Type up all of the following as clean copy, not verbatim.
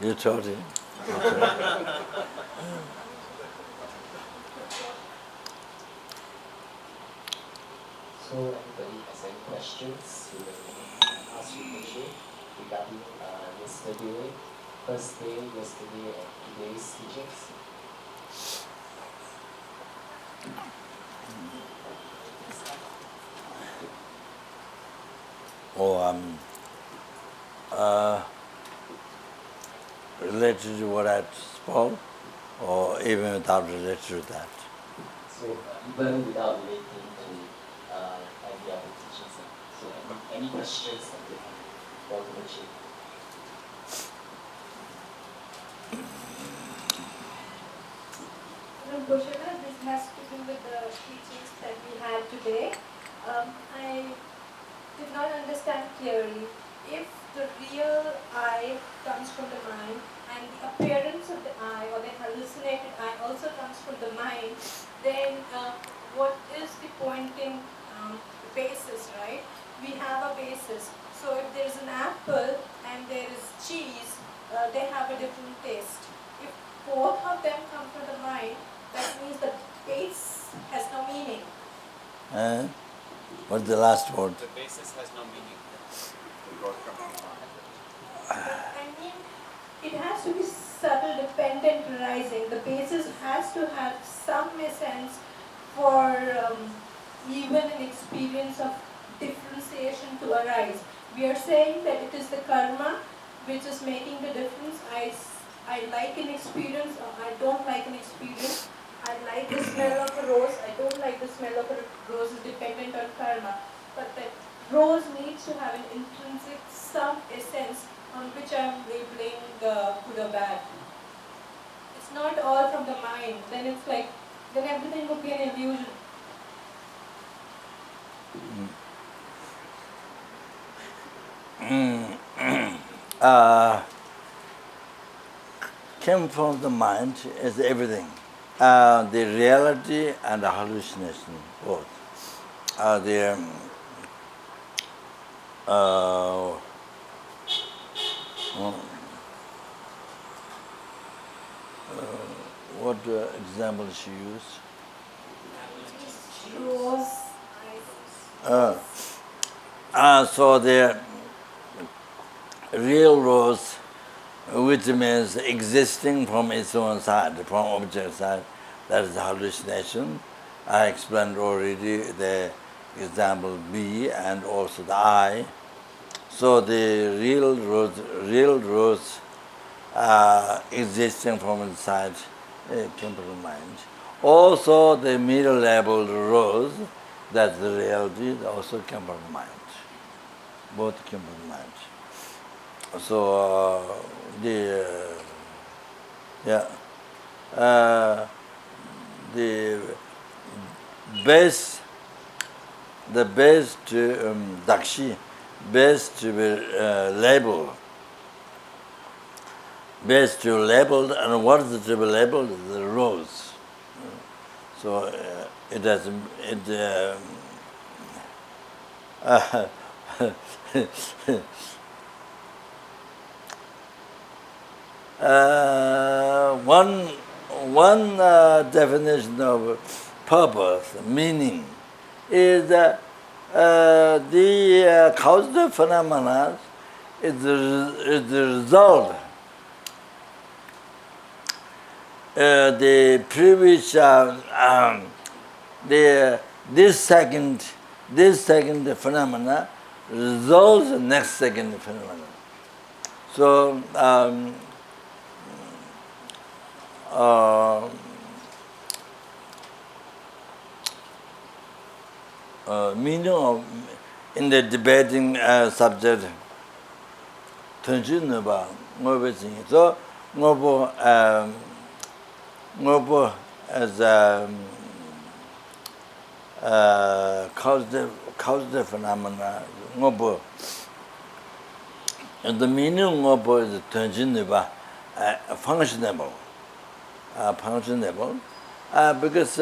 You taught him. So anybody has any questions, you may ask Rinpoche regarding yesterday, first day, yesterday and today's teachings. Related to what I spoke, or even without related to that? So even without relating to any other teachings, so any questions that you have for Rinpoche? Rinpoche, this has to do with the teachings that we had today. I did not understand clearly. If the real I comes from the mind and the appearance of the I or the hallucinated I also comes from the mind, then what is the pointing basis, right? We have a basis. So if there is an apple and there is cheese, they have a different taste. If both of them come from the mind, that means the base has no meaning. What's the last word? The basis has no meaning. I mean, it has to be subtle, dependent arising. The basis has to have some essence for even an experience of differentiation to arise. We are saying that it is the karma which is making the difference. I like an experience or I don't like an experience. I like the smell of a rose, I don't like the smell of a rose is dependent on karma. But that rose needs to have an intrinsic, some essence on which I am labeling good or bad. It's not all from the mind. Then it's like, then everything would be an illusion. Came from the mind is everything. The reality and the hallucination, both. What example she used? Rose. So the real rose, which means existing from its own side, from object side, that is hallucination. I explained already the example B and also the I. So the real rose existing from inside came from the mind. Also the middle level rose, that's the reality, also came from the mind. Both came from the mind. So the base to dakshi, base to be labeled. Base to labeled, and what is to be labeled? The rose. So it has one definition of purpose, meaning, is the causative phenomena is the result. The previous this second phenomena resolves the next second phenomena. So meaning of in the debating subject, so ngobo as causative phenomena, ngobo. And the meaning of ngobo is functionable. Functionable, because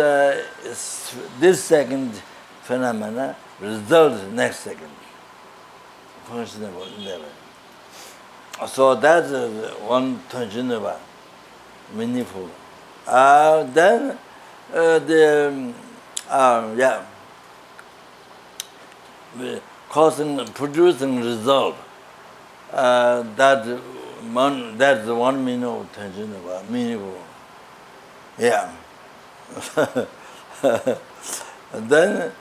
this second phenomena results next second. Functionable level. So that is one Tanjunava, meaningful. Then yeah, producing result. That's one meaning of Tanjunava, meaningful. Yeah. then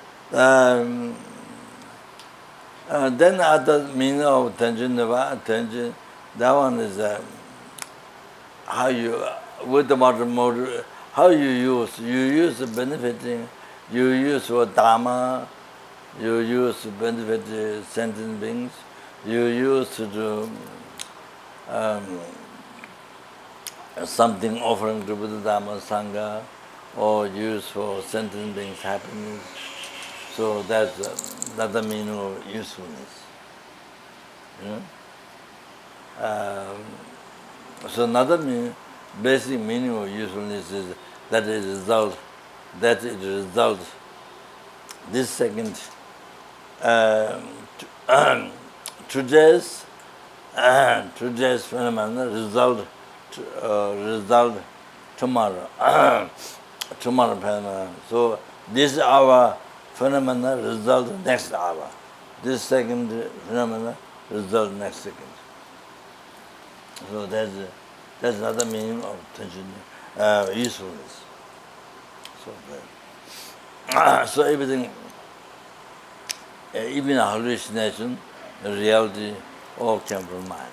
then other meaning of Tanjunava, that one is how you, with the modern mode, how you use benefiting, you use for Dharma, you use benefit sentient beings, you use to something offering to Buddha Dharma Sangha, or use for sentient beings happiness. So that's another meaning of usefulness. You know? So another basic meaning of usefulness is that it results. This second, today's phenomena result tomorrow. Tomorrow phenomena. So this hour phenomena result next hour. This second phenomena result next second. So that's another meaning of tension, usefulness. So everything, even a hallucination, reality, all came from mind.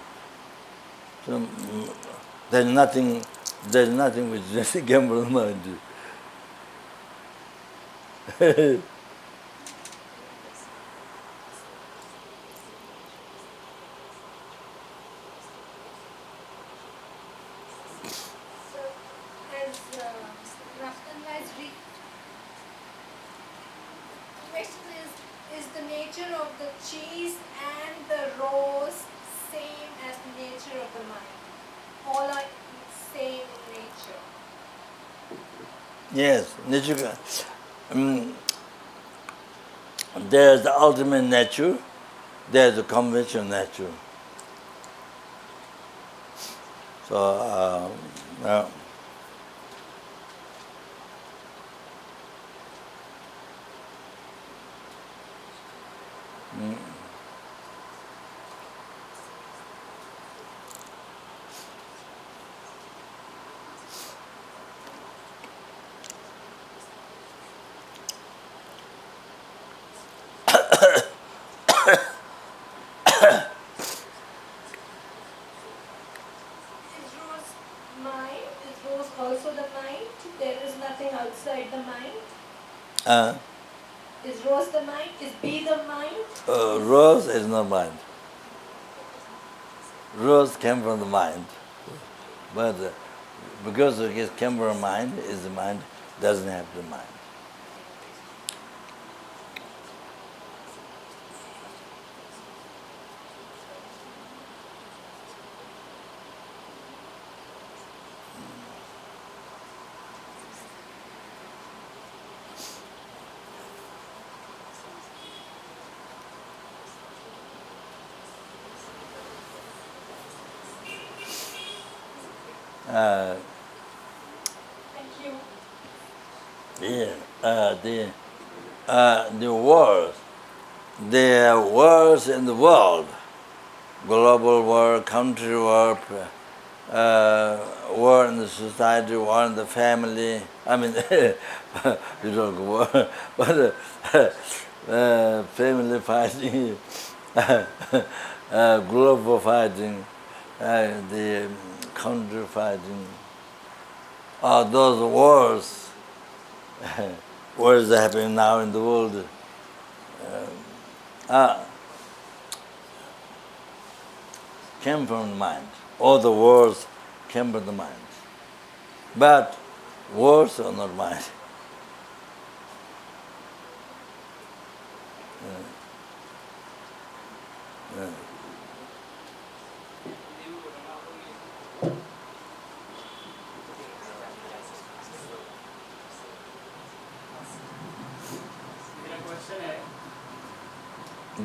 So there's nothing which just came from mind. Question is the nature of the cheese and the rose same as the nature of the mind? All are same in nature. Yes, nature. There's the ultimate nature, there's the conventional nature. So, Is rose mind? Is rose also the mind? There is nothing outside the mind. Is rose the mind? Is B the mind? Rose is not mind. Rose came from the mind. But because it came from mind, is the mind, doesn't have the mind. Thank you. The world, the words in the world, global world, country world, war in the society, war in the family. I mean, you don't go war, but family fighting, global fighting, the country fighting. Those wars, wars are happening now in the world. Came from the mind. All the wars came from the mind. But wars are not mind.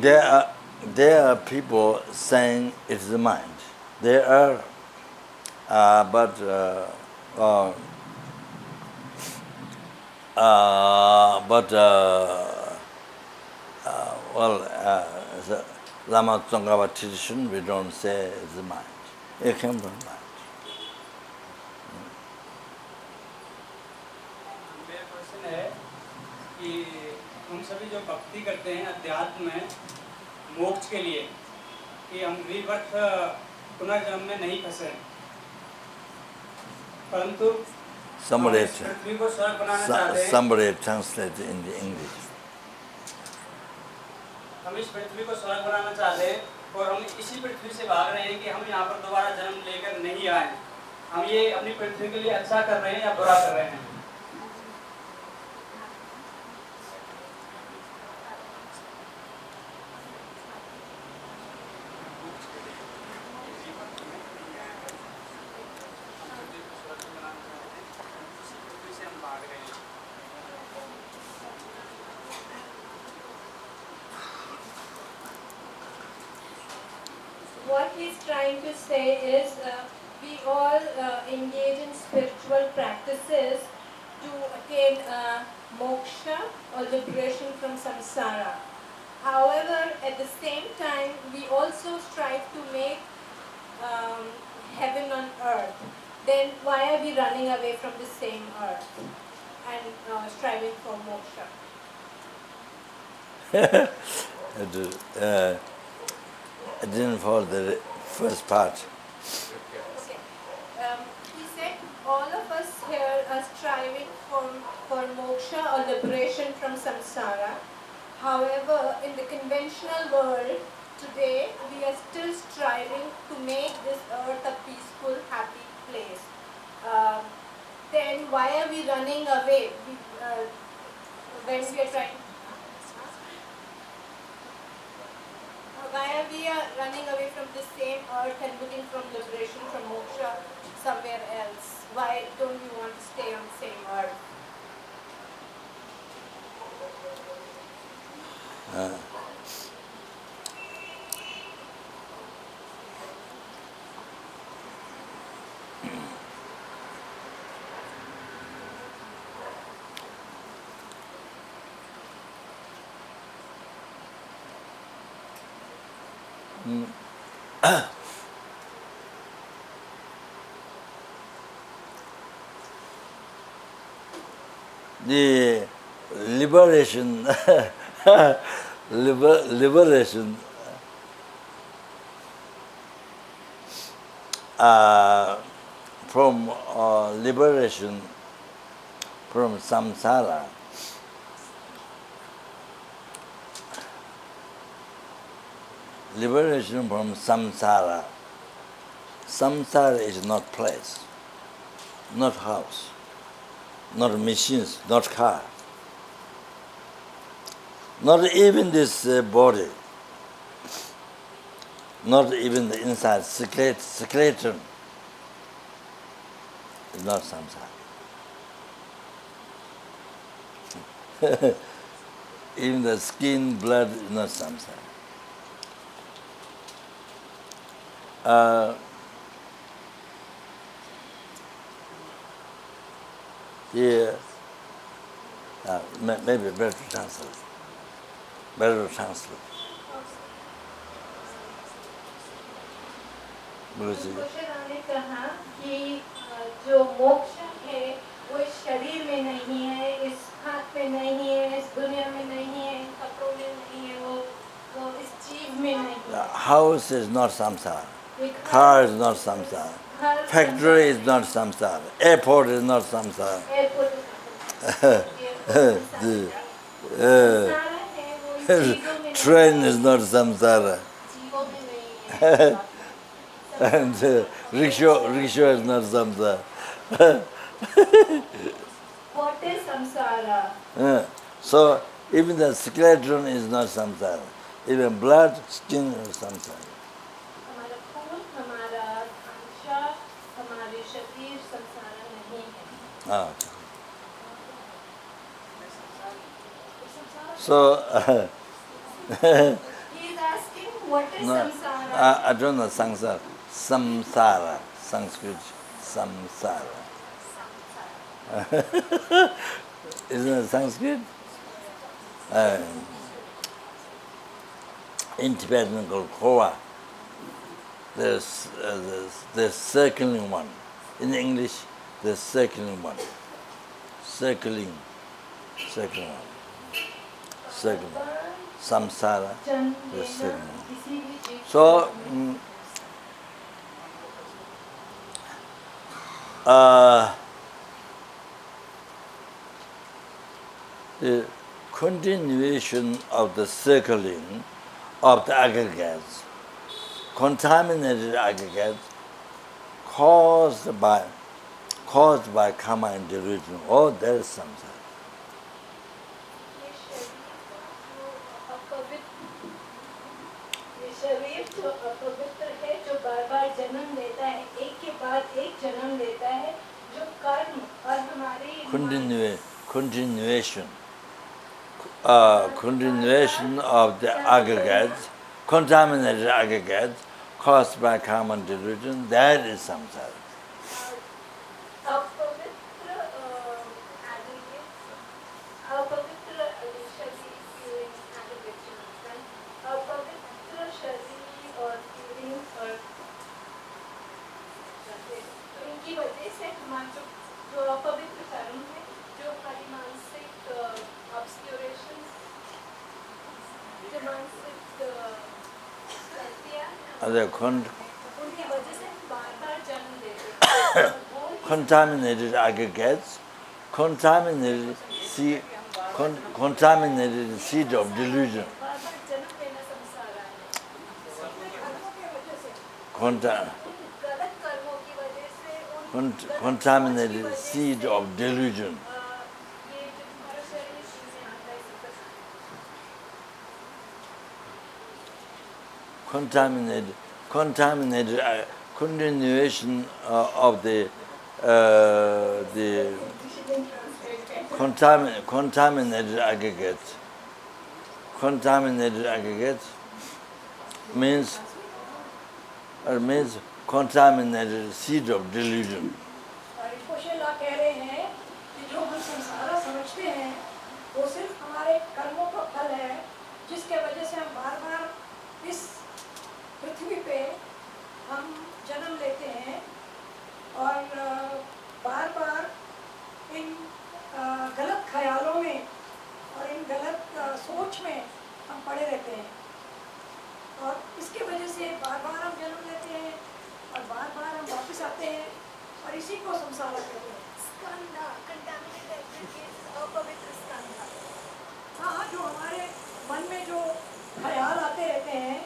there are people saying it's the mind. There are, but well, the Lama Tsongkhapa tradition, we don't say it's the mind. It came from mind. मेरा question है कि हम सभी जो भक्ति करते हैं अध्यात्म में मोक्ष के लिए कि हम रीबर्थ पुनर्जन्म में नहीं फंसे परंतु हम इस पृथ्वी को स्वर्ग बनाना चाहते हैं Somebody translate in the English. हम इस पृथ्वी को स्वर्ग बनाना चाहते हैं और हम इसी पृथ्वी से भाग रहे हैं कि हम यहाँ पर दोबारा जन्म लेकर नहीं आए हम ये अपनी पृथ्वी के लिए अच्छा कर रहे हैं या बुरा कर रहे हैं What he's trying to say is we all engage in spiritual practices to attain moksha or liberation from samsara. However, at the same time, we also strive to make heaven on earth. Then why are we running away from the same earth and striving for moksha? I didn't follow the first part. Okay. He said all of us here are striving for moksha or liberation from samsara. However, in the conventional world today, we are still striving to make this earth a peaceful, happy place. Then why are we running away when we are trying? Why are we running away from the same earth and looking for liberation from moksha somewhere else? Why don't we want to stay on the same earth? The liberation, liberation from liberation from samsara. Liberation from samsara. Samsara is not place, not house, not machines, not car, not even this body, not even the inside skeleton is not samsara. Even the skin, blood is not samsara. Yeah, maybe better to translate. Better to translate. ने कहा कि जो मोक्ष है वो इस शरीर में नहीं है, इस हाथ में नहीं है, इस दुनिया में नहीं है, इन कपड़ों में नहीं है, वो इस जीव में नहीं है. House is not samsara. Car is not samsara. Factory is not samsara. Airport is not samsara. Train is not samsara. And rickshaw is not samsara. What is samsara? So even the skeleton is not samsara. Even blood, skin is samsara. हमारा खून, हमारा अंशा, हमारे शरीर संसार नहीं है. So what is No, samsara? I don't know samsara. Samsara, Sanskrit, samsara. Isn't it Sanskrit? In Tibetan called Khor. There's circling one. In English, there's circling one. Circling one. Circling. Samsara, the circling. So, the continuation of the circling of the aggregates, contaminated aggregates, caused by karma and delusion. Oh, there is samsara. ये शरीर जो अपवित्र है, जो बार-बार जन्म लेता है, एक के बाद एक जन्म लेता है, जो कर्म और हमारी continuation of the aggregates, contaminated aggregates caused by karma and delusion, that is samsara. Contaminated aggregates, contaminated seed of delusion. Contaminated seed of delusion. Contaminated continuation of the contaminated aggregates. Contaminated aggregates means contaminated seed of delusion. rinpoche कह रहे हैं कि जो हम संसारा समझते हैं वो सिर्फ हमारे कर्मों का फल है, जिसके वजह से हम बार-बार इस पृथ्वी पे हम जन्म लेते हैं और बार-बार इन गलत ख्यालों में और इन गलत सोच में हम पड़े रहते हैं और इसके वजह से बार-बार हम जन्म लेते हैं और बार-बार हम वापस आते हैं और इसी को संसार कहते हैं। स्कंधा, contaminated aggregates, अपवित्र स्कंधा। हाँ, जो हमारे मन में जो ख्याल आते रहते हैं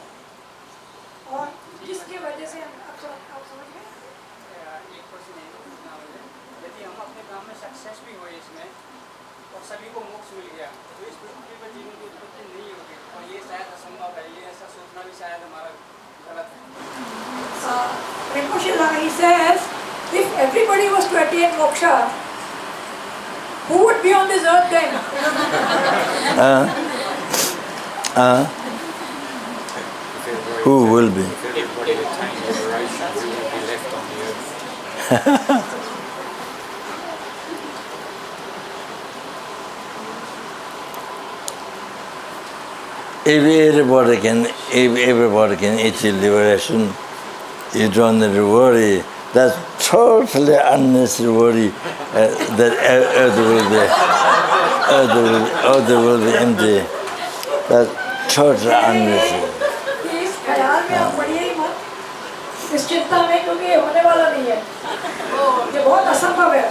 और जिसके वजह से हम आप समझ गए? एक क्वेश्चन है पूछना मुझे, यदि हम अपने काम में सक्सेस भी हुए इसमें और सभी को मोक्ष मिल गया तो इस पृथ्वी पर जीवन की उत्पत्ति नहीं होगी और ये शायद असंभव है, ये ऐसा सोचना भी शायद हमारा गलत है। Rinpoche he says, if everybody was to attain moksha, who would be on this earth then? Who will be? If everybody attained liberation, we would be left on the earth. If everybody can achieve liberation, you don't need to worry. That's totally unnecessary worry that earth will be empty. That's totally unnecessary. इस ख्याल में आप पढ़िए ही मत, इस चिंता में, क्योंकि ये होने वाला नहीं है, ये बहुत असंभव है।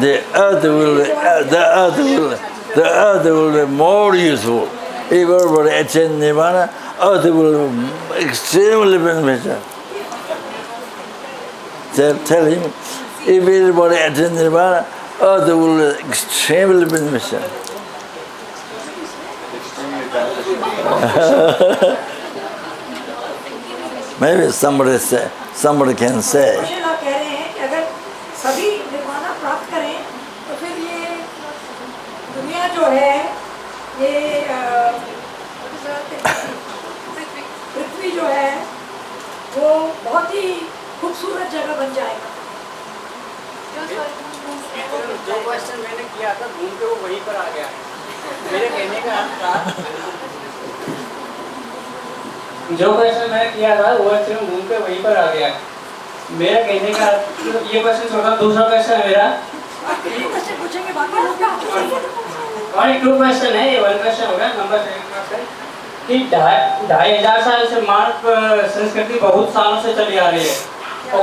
The earth will be more useful. If everybody attain nirvana, earth will be extremely beneficial. Tell him, if everybody attain nirvana, earth will be extremely beneficial. Maybe somebody can say. जो है ये पृथ्वी जो है वो बहुत ही खूबसूरत जगह बन जाएगा। जो क्वेश्चन मैंने किया था घूम के वो वहीं पर आ गया। मेरे कहने का अर्थ था, जो क्वेश्चन मैंने किया था वो एक्चुअली घूम के वहीं पर आ गया। मेरा कहने का ये क्वेश्चन छोटा, दूसरा क्वेश्चन है मेरा। क्वेश्चन पूछेंगे बाकी लोग और एक 2 क्वेश्चन है, ये 1 क्वेश्चन होगा। नंबर 2 क्वेश्चन कि 2,500 साल से मानव संस्कृति बहुत सालों से चली आ रही है, और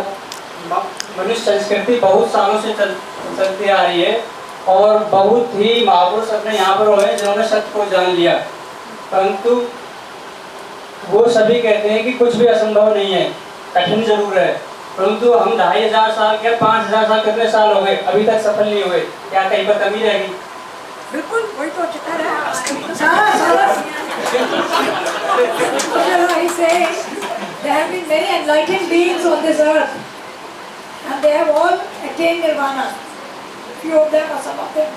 मनुष्य संस्कृति बहुत सालों से चलती आ रही है, और बहुत ही महापुरुष अपने यहाँ पर हुए जिन्होंने सत्य को जान लिया, परंतु वो सभी कहते हैं कि कुछ भी असंभव नहीं है, कठिन जरूर है, परंतु हम 2,500 साल क्या 5,000 साल कितने साल हो गए अभी तक सफल नहीं हुए, क्या कहीं पर कमी रहेगी? बिल्कुल वही तो चित्र है सारा I say there have been many enlightened beings on this earth and they have all attained nirvana, few of them or some of them.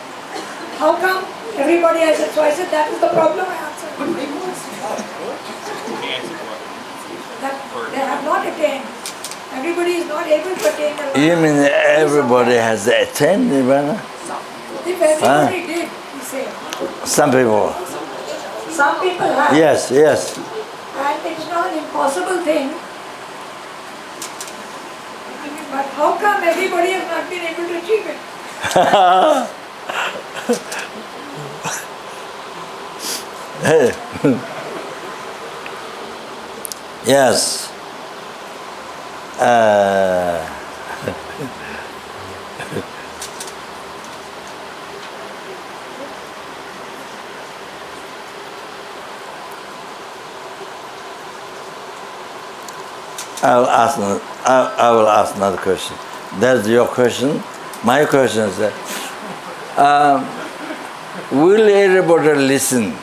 How come everybody has it? So I said that is the problem. I answered that they have not attained. Everybody is not able to attain nirvana. You mean everybody has attained nirvana? If everybody did, he said. Some people. Some people have. Yes, yes. And it's not an impossible thing. But how come everybody has not been able to achieve it? Yes. I will ask another question. That's your question. My question is that will everybody listen?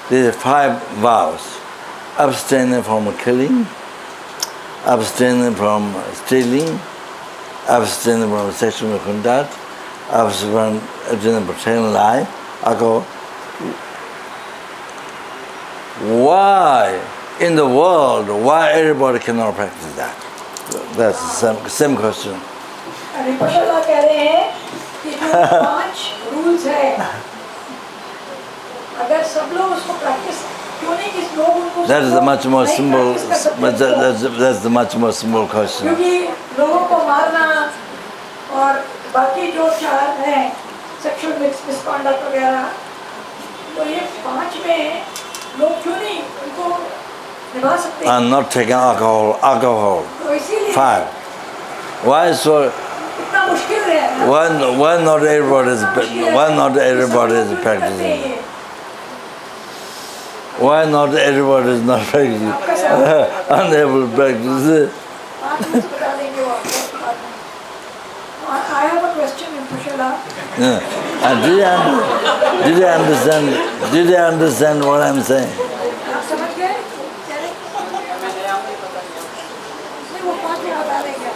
These 5 vows: abstaining from killing, abstaining from stealing, abstaining from sexual conduct, abstaining from telling lie, alcohol. Why in the world, why everybody cannot practice that? That's the same question. Rinpoche कह रहे हैं कि जो 5 rules है, अगर सब लोग उसको practice क्यों नहीं किस लोग उनको That is a much more नहीं simple. practice कर सकते That's the much more simple question. क्योंकि लोगों को मारना और बाकी जो 4 हैं sexual misconduct वगैरह, तो ये 5 में लोग क्यों नहीं उनको निभा सकते? And not taking alcohol. तो इसीलिए 5. Why so? इतना मुश्किल है। Why not everybody is practicing? Why not everybody is not practicing? Unable to practice it. I have a question in Pushela. Yeah. And did you understand what I'm saying? आप समझ गए? नहीं वो 5 में बता देंगे।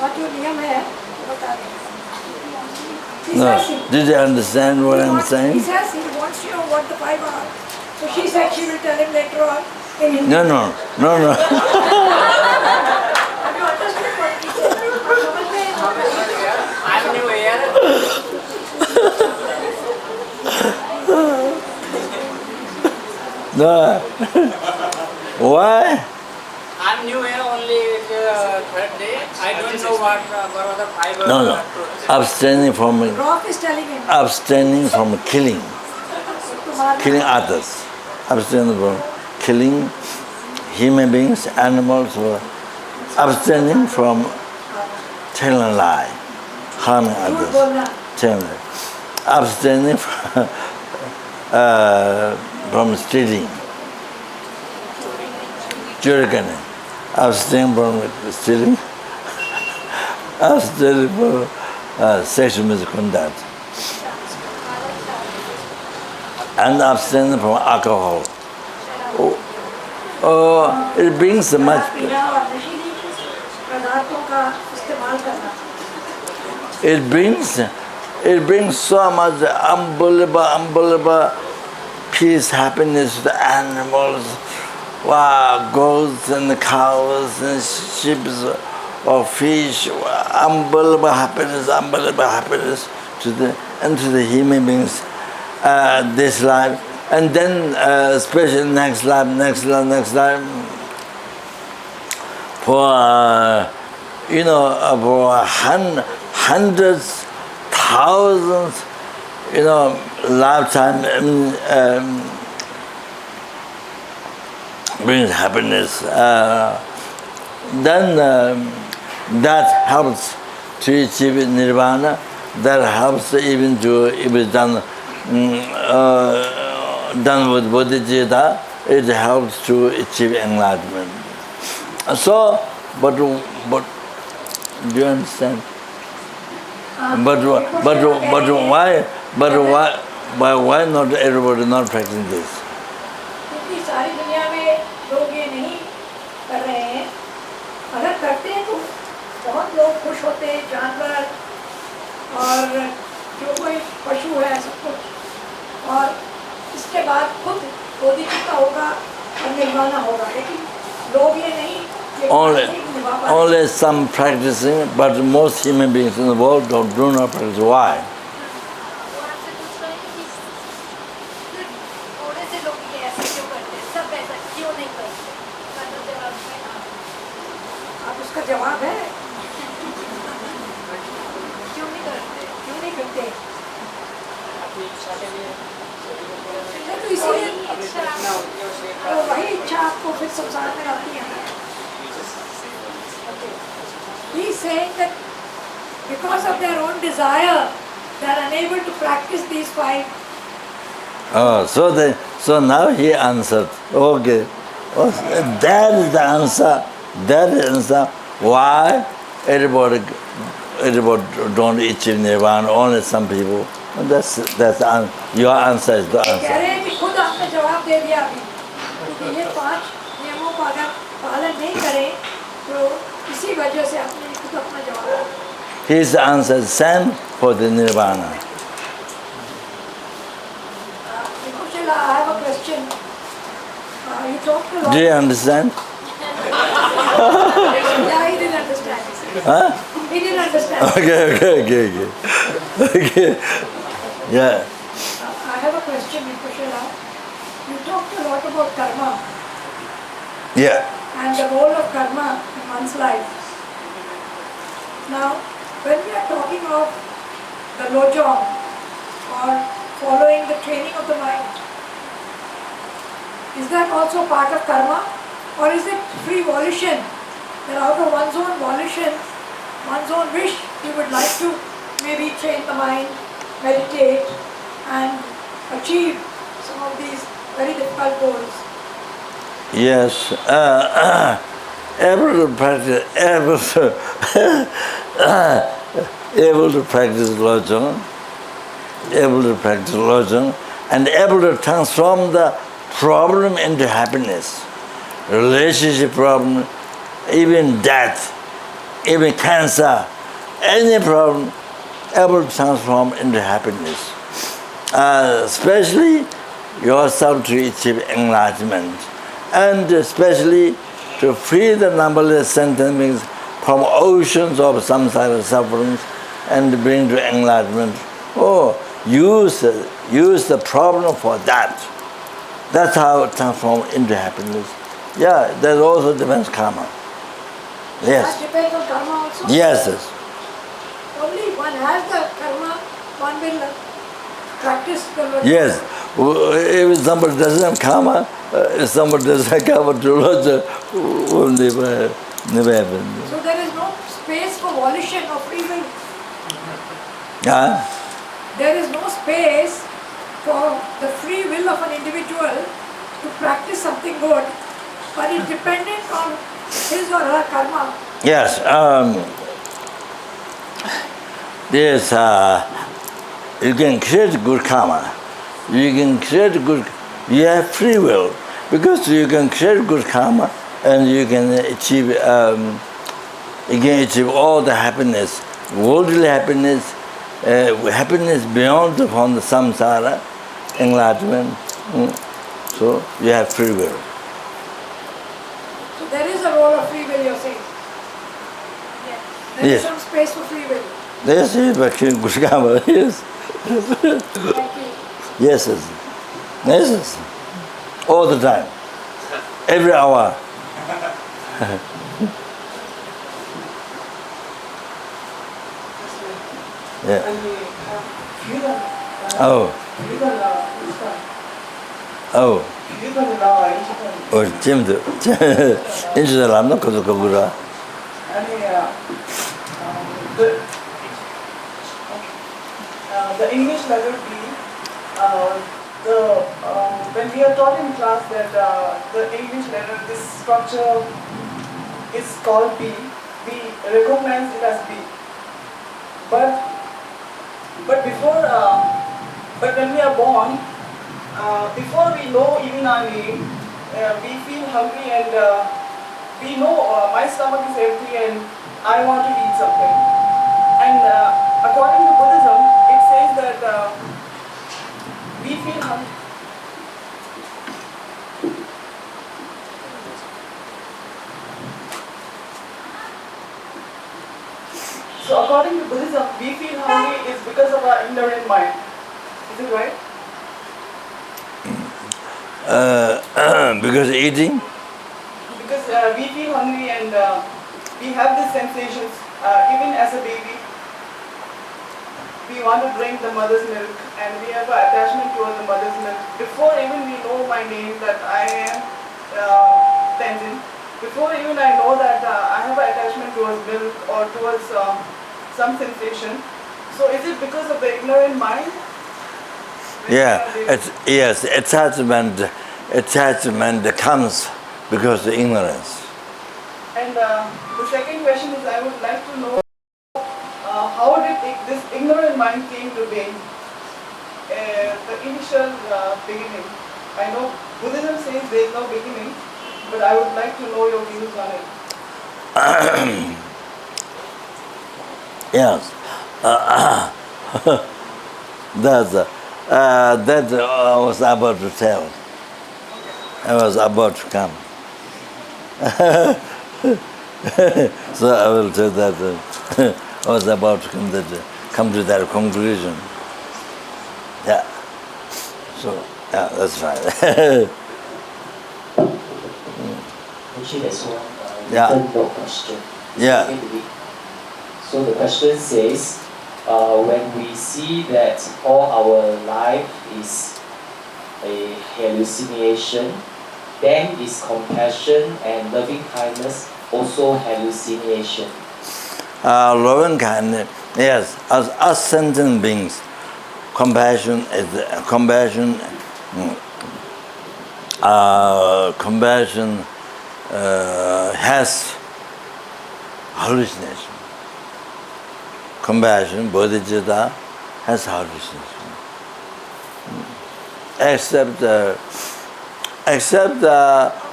5 जो नियम है वो बता देंगे। No. Did you understand what I'm saying? He says he wants to know what the 5 are. So she said she will tell him later on in Hindi. No. Have you understood what he said? समझ गए? I'm new here. No. Why? I'm new here only 3rd day. I don't know what are the 5 No. Abstaining from Rock is telling him. killing. तुम्हारे Killing others. Abstaining from killing human beings, animals, or abstaining from telling a lie, harming झूठ others. बोलना. Telling lie. Abstaining from stealing. Churikane. Abstaining from stealing. Abstaining from sexual misconduct. And abstaining from alcohol. It brings much. पीना और नशीली पदार्थों का इस्तेमाल करना. It brings It brings so much unbelievable peace, happiness to the animals. Wow, goats and cows and sheep or fish, unbelievable happiness to the human beings this life. And then especially next life, for for hundreds, thousands, lifetime brings happiness. Then that helps to achieve nirvana. That helps even to, if it's done with bodhicitta, it helps to achieve enlightenment. So, but do you understand? But why not everybody not practicing this? क्योंकि सारी दुनिया में लोग ये नहीं कर रहे हैं. अगर करते हैं तो बहुत लोग खुश होते हैं, जानवर और जो कोई पशु है सब कुछ, और इसके बाद खुद बोधिचित्त होगा और निर्वाणा होगा. लेकिन लोग ये नहीं. Only some practicing, but most human beings in the world do not practice. Why? आप उसका जवाब है क्यों नहीं करते अपनी इच्छा के लिए तो इसीलिए तो वही इच्छा आपको फिर संसार में आती है. He is saying that because of their own desire, they are unable to practice these 5. Oh, so now he answered. Okay, that is the answer. That is the answer. Why everybody don't achieve nirvana? Only some people. That's your answer is the answer. कह रहे हैं कि खुद आपने जवाब दे दिया अभी, क्योंकि ये 5 नियमों का अगर पालन नहीं करें तो इसी वजह से आपने खुद अपना जवाब दिया. His answer is same for the nirvana. Rinpoche, I have a question. You talked a lot. Do you understand? Yeah, he didn't understand. Huh? He didn't understand. Okay. Yeah. I have a question, Rinpoche. You talked a lot about karma. Yeah. And the role of karma in one's life. Now, when we are talking of the lojong or following the training of the mind, is that also part of karma, or is it free volition? That out of one's own volition, one's own wish, you would like to maybe train the mind, meditate, and achieve some of these very difficult goals. Yes. Able to practice lojong, and able to transform the problem into happiness, relationship problem, even death, even cancer, any problem, able to transform into happiness. Especially yourself to achieve enlightenment, and especially to free the numberless sentient beings from oceans of samsara sufferings and bring to enlightenment. Oh, use the problem for that. That's how it transforms into happiness. Yeah, that also depends karma. Yes. That depends on karma also? Yes. Only one has the karma, one will practice the lojong. Yes. If somebody doesn't have karma, if somebody doesn't have karma to lojong, will never happen. So there is no space for volition or free will. There is no space for the free will of an individual to practice something good, but it's dependent on his or her karma. Yes. You can create good karma. You have free will, because you can create good karma and you can achieve all the happiness, worldly happiness, happiness beyond upon the samsara, enlightenment. So you have free will. So there is a role of free will, you're saying? There is Yes. some space for free will. Yes, yes, Kushikama, yes. Thank you. Yes, yes. Yes, yes. All the time. Every hour. Yeah. Oh. Oh. Oh, Jimdo. Into the land, Kazukabura. The English letter B, when we are taught in class that the English letter, this structure is called B, we recognize it as B. But before, but when we are born, before we know even our name, we feel hungry and we know my stomach is empty and I want to eat something. And according to Buddhism, it says that we feel hungry. So according to Buddhism, we feel hungry is because of our ignorant mind. Is it right? Because eating? Because we feel hungry and we have these sensations, even as a baby. We want to drink the mother's milk and we have an attachment towards the mother's milk. Before even we know my name, that I am Tenzin, before even I know that I have an attachment towards milk or towards some sensation. So is it because of the ignorant mind? Yeah, yes, attachment comes because of ignorance. And the second question is, I would like to know how did this ignorant mind came to being? The initial beginning. I know Buddhism says there is no beginning, but I would like to know your views on it. Yes. That I was about to tell. I was about to come. So I will tell that I was about to come to that conclusion. Yeah. So, yeah, that's right. Actually, there's one Yeah. written note question. Yeah. So the question says, when we see that all our life is a hallucination, then is compassion and loving kindness also hallucination? Loving kindness, yes, as us sentient beings, compassion has hallucination. Compassion, bodhicitta, has hallucination. Except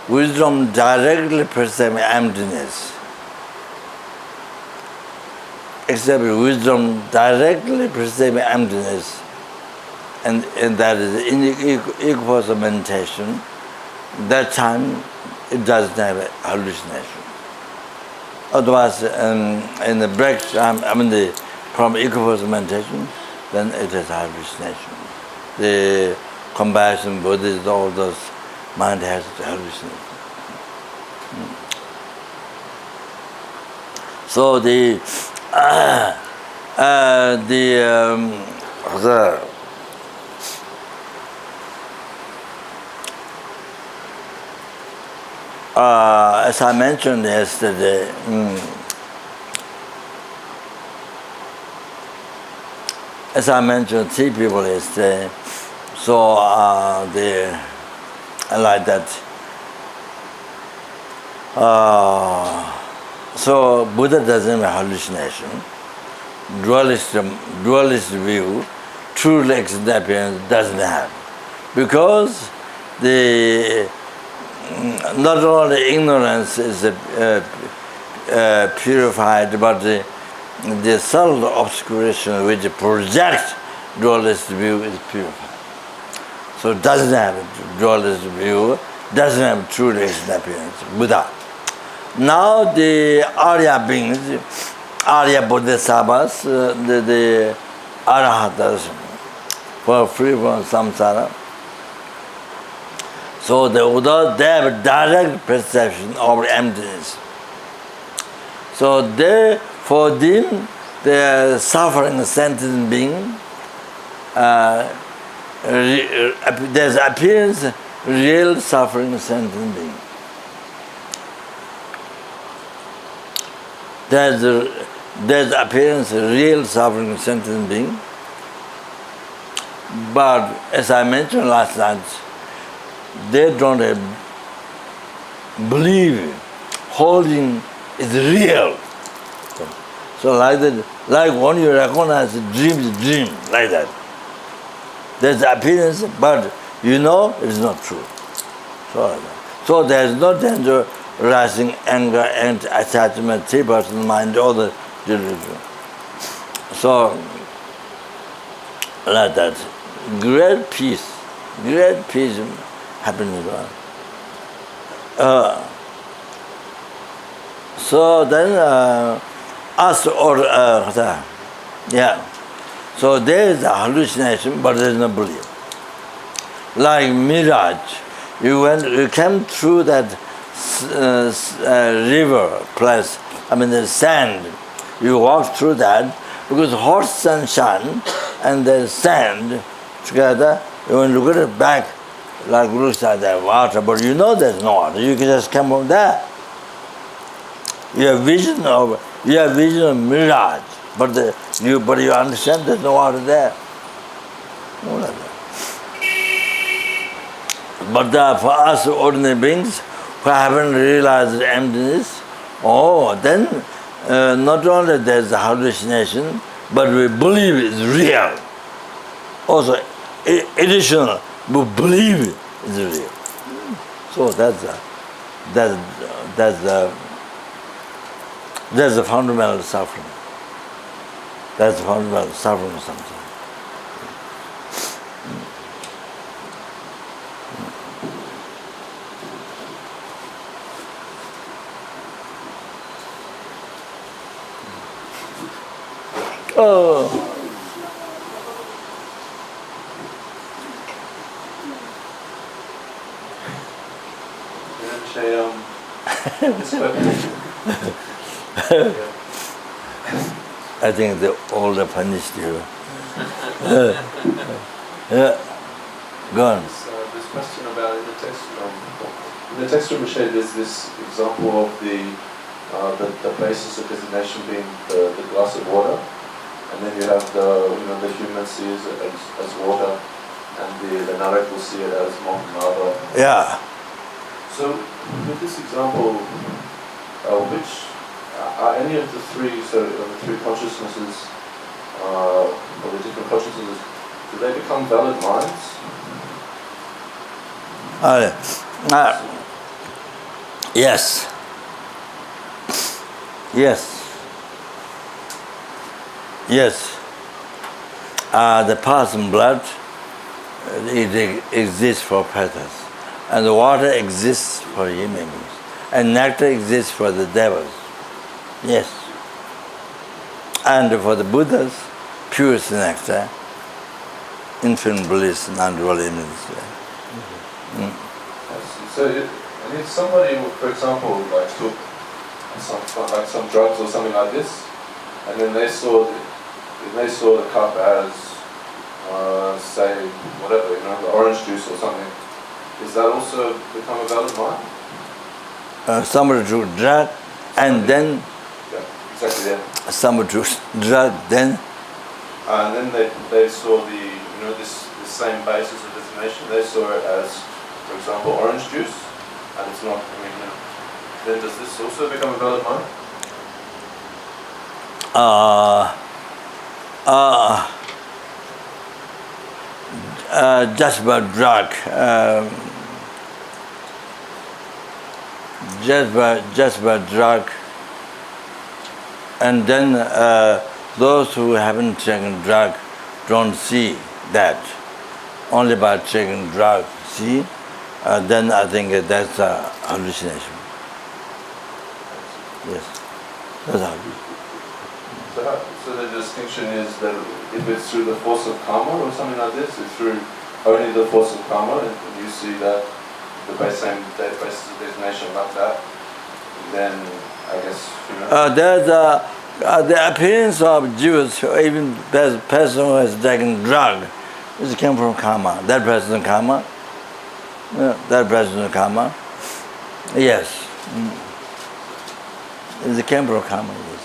wisdom directly perceiving emptiness. Except wisdom directly perceiving emptiness, and that is in equals of meditation. That time it doesn't have a hallucination. Otherwise, in the break time, from equals meditation, then it is hallucination. The compassion, Buddhism, all those mind has hallucination. So as I mentioned yesterday, as I mentioned, 3 people yesterday, so I like that. So Buddha doesn't have hallucination. Dualist view, true experience doesn't have, because the not only ignorance is purified, but the subtle obscuration which projects dualist view is purified. So it doesn't have a dualist view, doesn't have true relation appearance, Buddha. Now the Arya beings, Arya Bodhisattvas, the Arahatas, were free from samsara. So they have a direct perception of emptiness. So for them, the suffering sentient being, there's appearance real suffering sentient being. There's appearance real suffering sentient being. But as I mentioned last night, they don't believe holding is real. So like that, like when you recognize dream is dream, like that. There's appearance, but you know it's not true. So there's no danger rising anger and attachment, 3% mind, all the delusion. So like that, great peace happening. So then us or yeah. So there is a hallucination, but there is no belief. Like mirage, you came through that river place, the sand. You walk through that because hot sunshine and the sand together. When you look at it back, like looks like that water, but you know there's no water. You can just come from there. You have vision of mirage, but you understand there's no water there. No like that. But for us ordinary beings who haven't realized emptiness, then not only there's a hallucination, but we believe it's real. Also, additional, we believe it's real. So that's the fundamental suffering. That's the fundamental suffering of something. Oh. I think the older punished you. Go on. This question about in the text of Rinpoche, there's this example of the basis of designation being the glass of water, and then you have the human sees it as water, and the Narek will see it as Mohammed. Yeah. So with this example, which are any of the three consciousnesses, or the different consciousnesses, do they become valid minds? Yes. The pulse and blood, it exists for purpose. And the water exists for human beings. And nectar exists for the devils. Yes. And for the Buddhas, purest nectar, infinite bliss, non-dual image. So if somebody, for example, like took some drugs or something like this, and then they saw the cup as, say, whatever, the orange juice or something, does that also become a valid mind? Somebody took drug, and then exactly. Somebody took drug, then. And then they saw this same basis of designation. They saw it as, for example, orange juice, and it's not. Then does this also become a valid mind? Just about drug. Just about drug. And then those who haven't taken drug don't see that. Only by taking drug, see, then I think that's a hallucination. Yes, that's how. So the distinction is that if it's through the force of karma or something like this, it's through only the force of karma, and you see that the same basis of designation like that, then I guess, you know. There's the appearance of Jews, even the person who has taken drug, it came from karma. That person's karma. That person's karma. Yes. It came from karma, yes.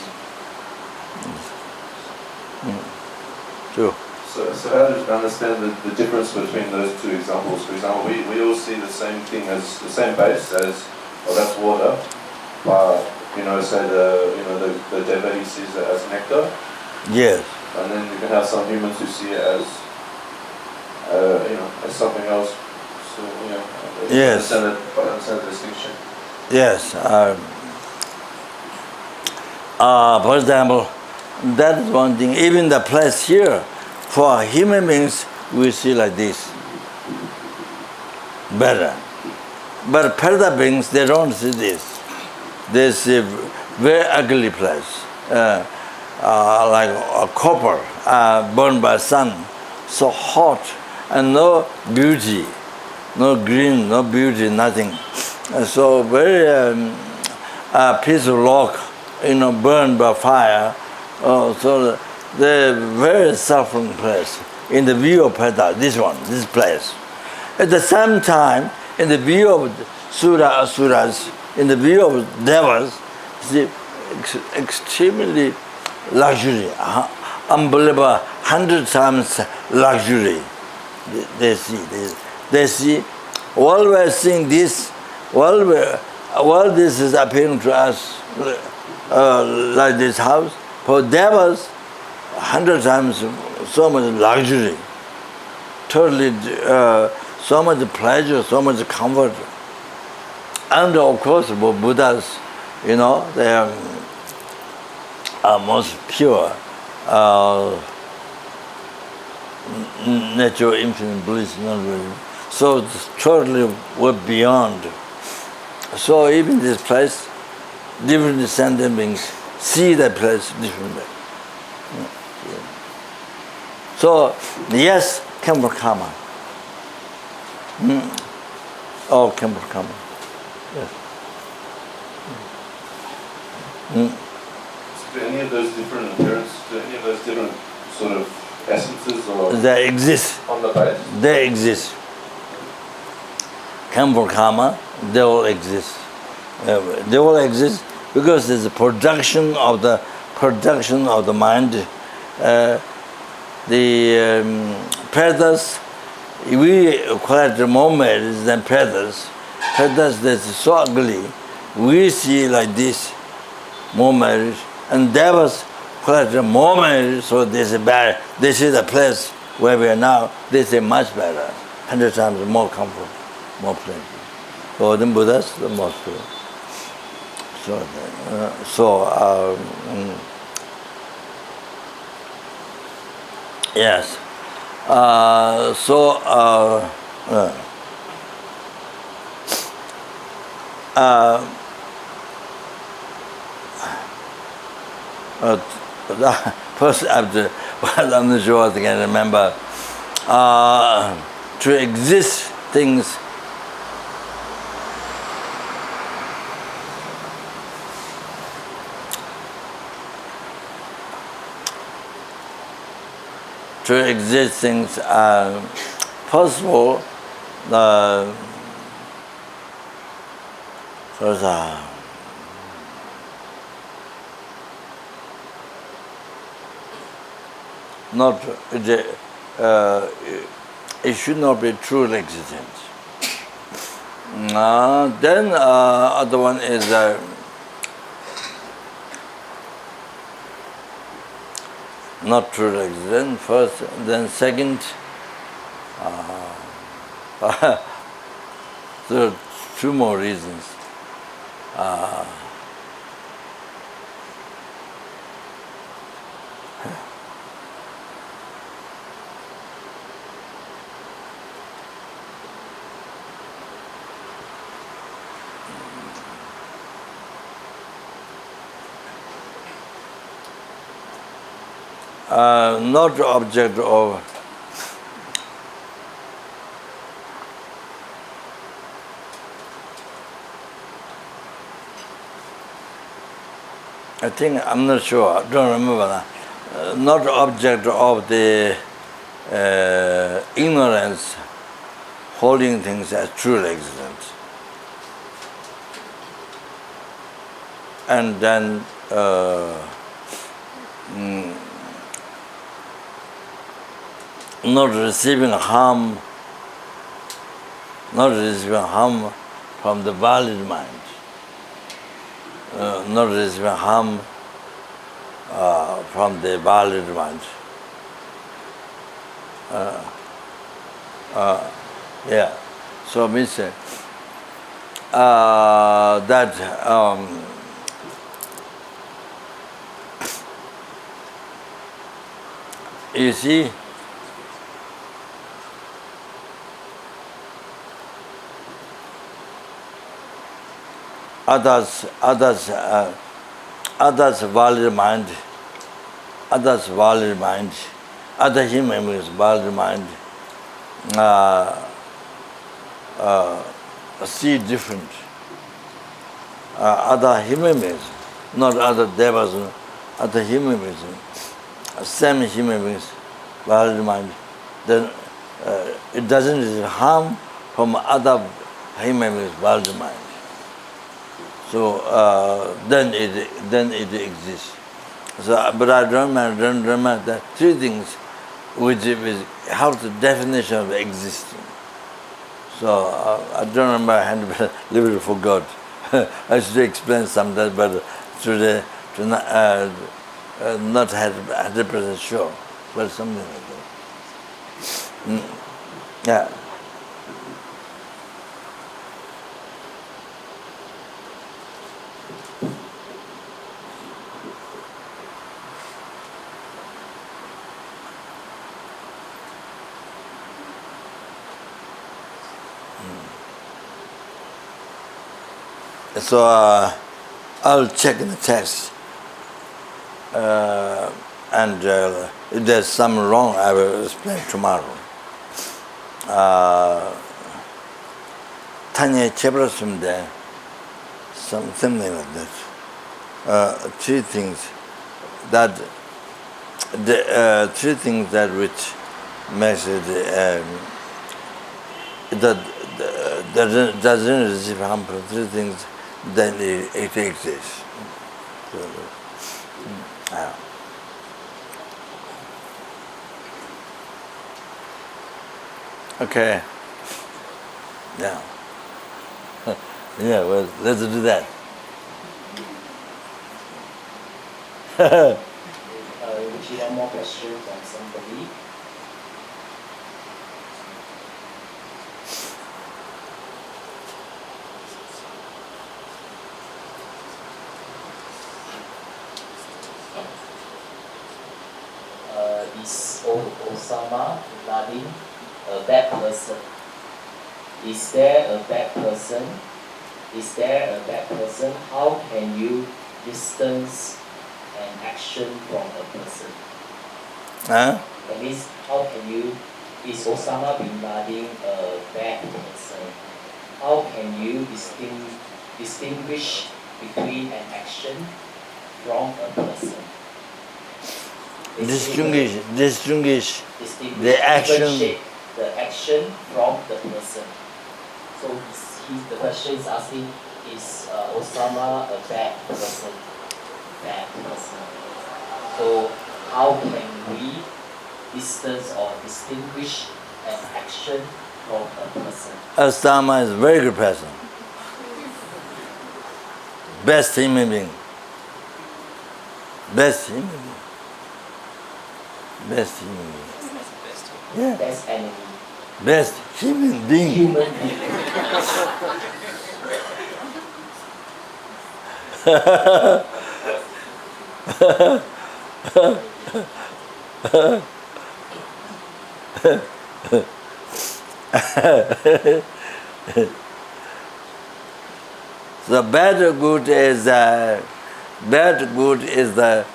True. So how do you understand the difference between those two examples? For example, we all see the same thing as the same base as, well, that's water, but say the devotee sees it as nectar. Yes. And then you can have some humans who see it as as something else. So Yes. Understand the distinction. Yes. For example, that is one thing. Even the place here, for human beings, we see like this. Better. But Paradise beings, they don't see this. They see very ugly place, like a copper burned by sun, so hot, and no beauty, no green, no beauty, nothing. So very peaceful rock, burned by fire. So the very suffering place in the view of Paradise, this place. At the same time, in the view of Asuras, in the view of Devas, see, extremely luxury, unbelievable, 100 times luxury. They see. While we're seeing this, while this is appearing to us like this house, for Devas, 100 times so much luxury, totally so much pleasure, so much comfort. And of course, for Buddhas, they are most pure, natural infinite bliss, not really. So it's totally we're beyond. So even this place, different sentient beings see that place differently. So yes, come from karma. All come from karma. Yes. Do any of those different appearances, do any of those different sort of essences or They exist. on the base? They exist. Come from karma, they all exist. They all exist because there's a production of the mind. The predators, we collect the mermaids and predators. Predators that's so ugly. We see like this mermaids, and devas collect the mermaids, so they say bad. They see the place where we are now. They say much better, 100 times more comfort, more plenty. For the Buddhas, the most pure. Yes. First, after, well, I'm not sure what I can remember. To exist things. To exist things are possible. Not it should not be true existence. Then other one is not true existence first, then second. There are two more reasons. not object of I think, I'm not sure, I don't remember now. Not object of the ignorance holding things as truly existent. And then not receiving harm from the valid mind. Not receiving harm from the valid mind. Yeah. So means that you see, others valid mind, other human beings valid mind see different. Other human beings, not other devas, other human beings, same human beings valid mind, then it doesn't receive harm from other human beings valid mind. So then it exists. So, but I don't remember that three things which have the definition of existing. So I don't remember, I had a little bit forgot. I should explain sometime, but today to not 100% sure, but something like that. Yeah. So I'll check the text, and if there's some wrong, I will explain tomorrow. Tanya Chebrasum there, something like that. Three things that which makes it that doesn't receive harm from three things, then it exists. So, okay. Yeah. Yeah, well, let's do that. Would you have more questions from somebody? Is Osama bin Laden a bad person? Is there a bad person? Is there a bad person? How can you distance an action from a person? Huh? That means, how can you, is Osama bin Laden a bad person? How can you distinguish between an action from a person? Distinguish the action. Differentiate the action from the person. So the question is asking, is Osama a bad person? Bad person. So how can we distance or distinguish an action from a person? Osama is a very good person. Best human being. Best human being. Best human being. Yeah. Best enemy. Best human being. Human being. The bad good is the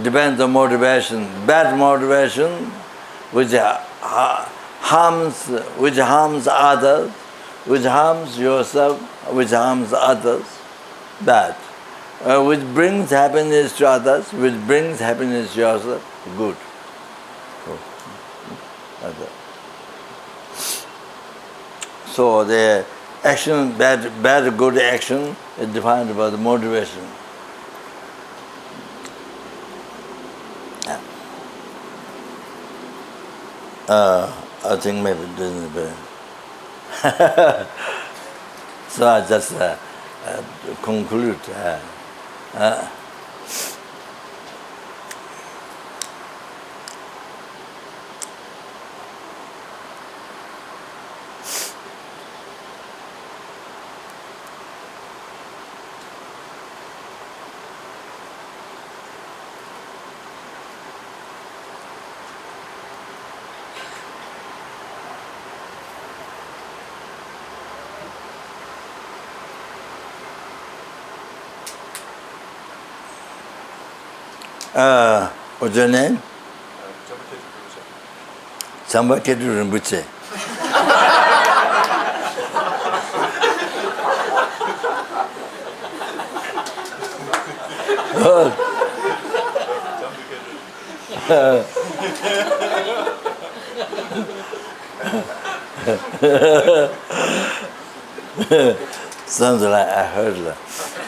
depends on motivation. Bad motivation, which harms others, which harms yourself, which harms others, bad. Which brings happiness to others, which brings happiness to yourself, good. So the action, bad, good action is defined by the motivation. I think maybe this is better. So I just conclude. What's your name? Chambaketu Rinpoche. Sounds like I heard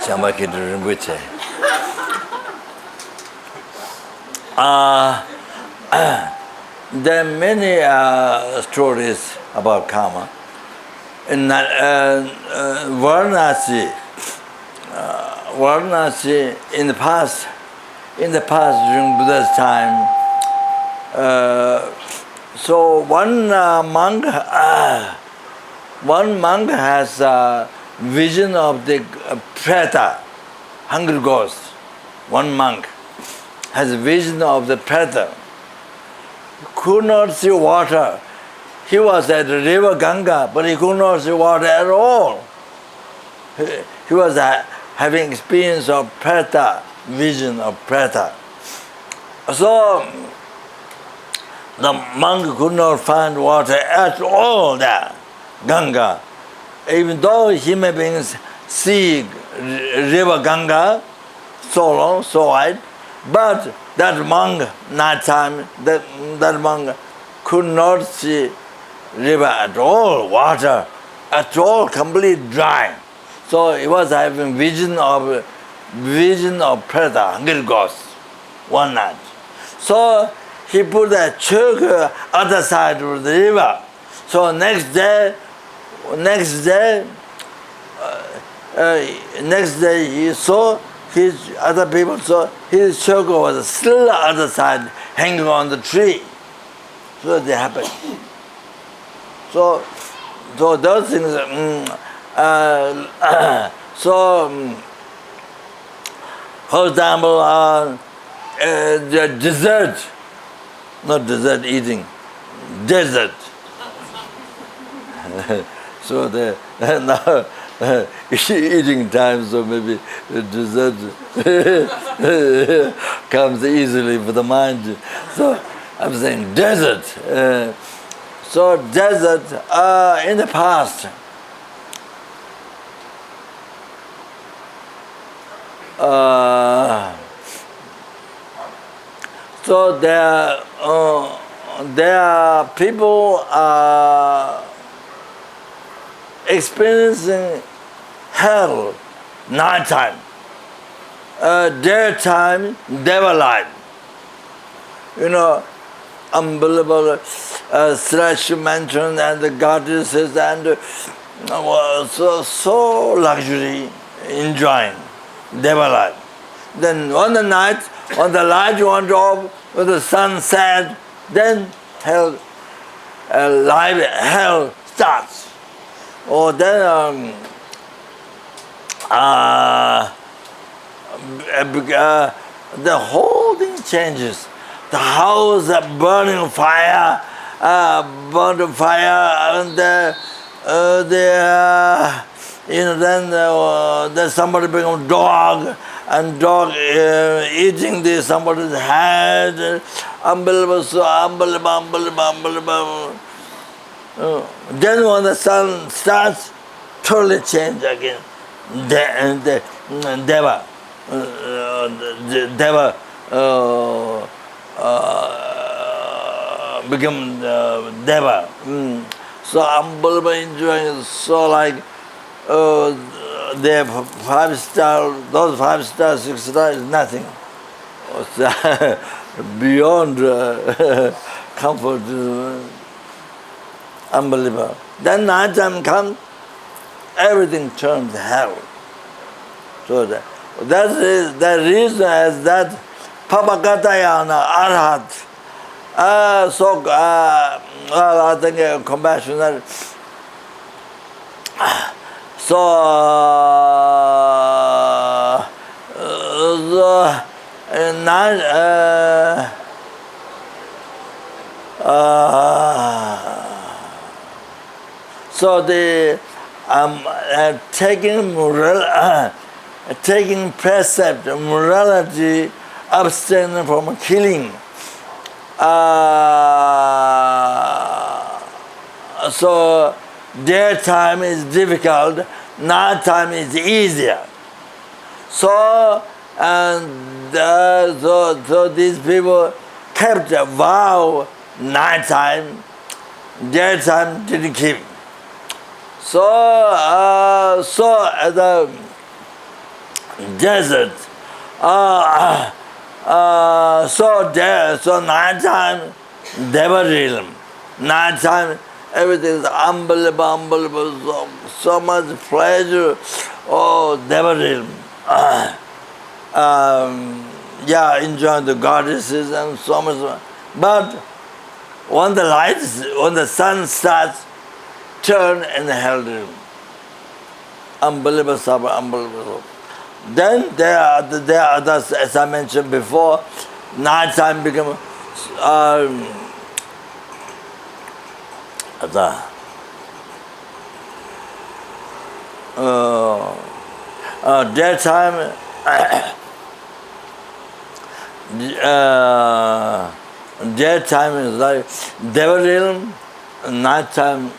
Chambaketu Rinpoche. There are many stories about karma. In Varanasi, in the past during Buddha's time, so one monk has a vision of the preta, hungry ghost. One monk has a vision of the preta. Could not see water. He was at the river Ganga, but he could not see water at all. He was having experience of preta, vision of preta. So the monk could not find water at all there, Ganga. Even though he may be see river Ganga so long, so wide, but that monk, night time, that monk could not see river at all, water at all, completely dry. So he was having vision of preta, hungry ghost, one night. So he put a choke other side of the river. So next day he saw his other people saw his choke was still the other side hanging on the tree. So they happened. So those things. For example, the dessert, not dessert eating, desert. So now eating time, so maybe the dessert comes easily for the mind. So I'm saying desert. So desert in the past. So there are people experiencing hell night time, daytime deva life. Unbelievable slash mansion and the goddesses and so luxury, enjoying deva life. Then on the night, when the light went off, when the sun set, then hell starts. Or then the whole thing changes. The house burning fire, and then somebody become dog, and dog eating somebody's head, unbelievable, so unbelievable. Then when the sun starts, totally change again. Deva become Deva. So unbelievable enjoying, so like they have 5-star, those 5-star, 6-star is nothing. Beyond comfort, unbelievable. Then night time comes, everything turns hell. So that is the reason as that Papakatayana Arhat. I think compassionate. So so the taking precept, morality, abstaining from killing. So daytime is difficult, nighttime is easier. So so these people kept a vow nighttime, daytime didn't keep. So at the desert, so nighttime, Deva realm. Nighttime, everything is unbelievable, so much pleasure. Oh, Deva realm. Enjoying the goddesses and so much. But when the sun starts, turn in the hell realm. Unbelievable suffer, unbelievable. Then there are others, as I mentioned before, nighttime become daytime daytime is like devil realm, nighttime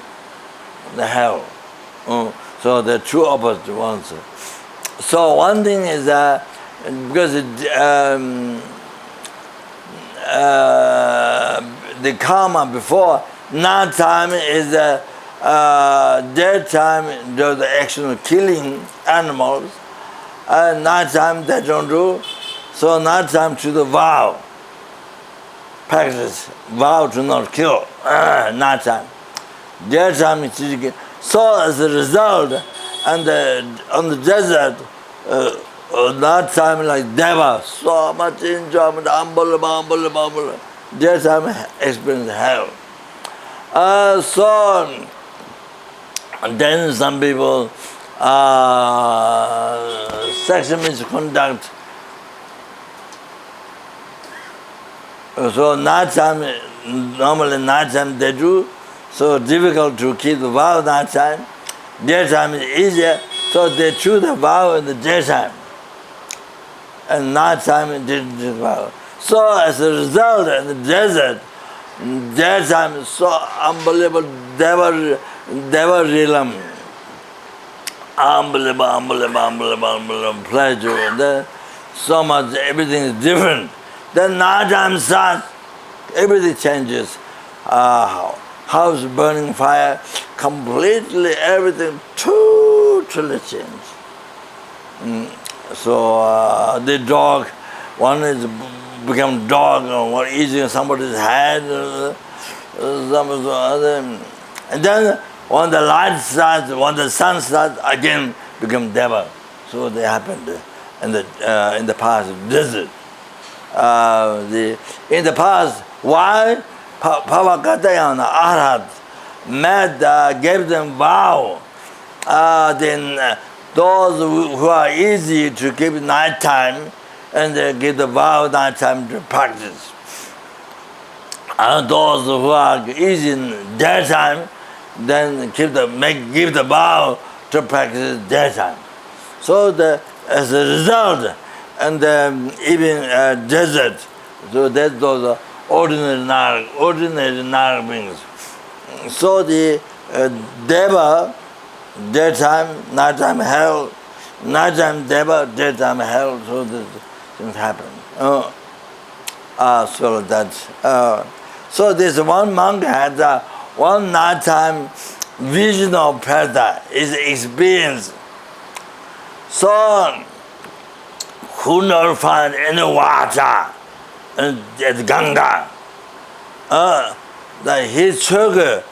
the hell. So the two opposite ones. So one thing is because the karma before, nighttime is daytime does the action of killing animals, and nighttime they don't do. So nighttime to the vow, practice, vow to not kill, nighttime. Daytime is to kill. So as a result, and on the desert, nighttime like Deva, so much enjoyment, unbelievable. Daytime experience hell. So then some people sexual misconduct. So normally nighttime they do, so difficult to keep the vow nighttime. Daytime is easier, so they choose the vow in the daytime. And nighttime didn't do the vow. So as a result, in the desert, daytime is so unbelievable, Deva realm. Unbelievable pleasure. And then so much, everything is different. Then nighttime starts, everything changes. House burning fire, completely everything totally changed. So the dog, one is become dog, or eating somebody's head, and then when the light starts, when the sun starts, again become Deva. So they happened in the past desert. In the past, why? Pavakatayana Arhat gave them vow. Then those who are easy to keep nighttime, and they give the vow nighttime to practice. And those who are easy in daytime, then give the vow to practice daytime. So as a result, and even desert, so that's those ordinary lam-rims. So the Deva, daytime, nighttime hell, nighttime Deva, daytime hell, so these things happen. So that. So this one monk had one nighttime vision of paradise, his experience. So who never find any water at Ganga? His sugar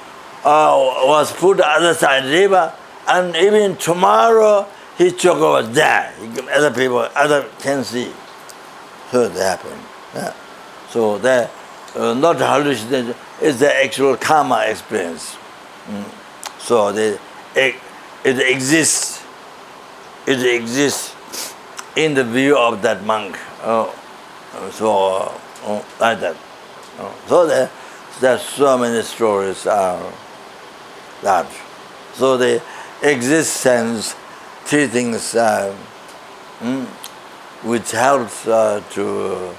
was put the other side river, and even tomorrow his sugar was there. Other can see. So it happened. Yeah. So that not hallucination, it's the actual karma experience. So it exists. It exists in the view of that monk. Like that. So there's so many stories are that. So the existence, three things which helps to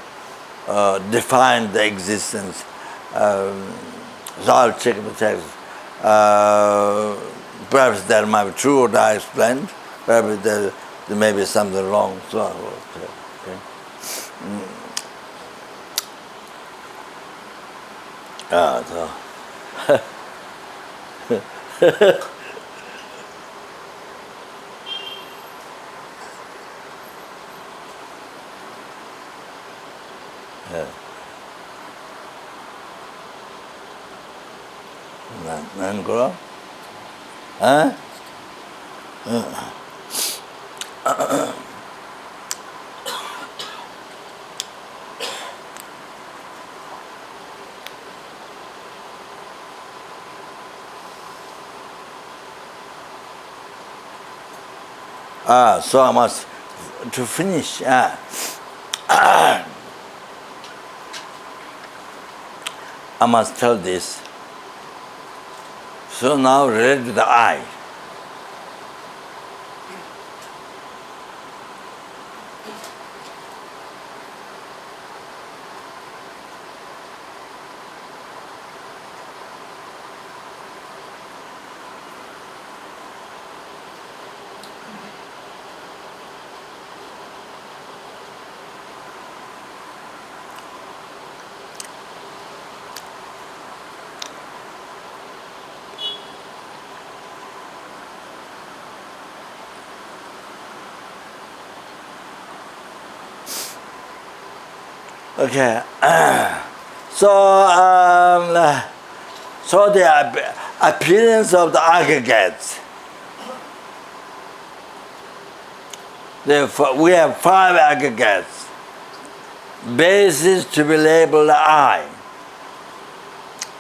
define the existence. So I'll check the text. Perhaps that might be true what I explained. Perhaps there may be something wrong. So I will check. Bangalore? Huh? So I must to finish. I must tell this. So now related to the eye. Okay, so the appearance of the aggregates. We have 5 aggregates. Basis to be labeled I.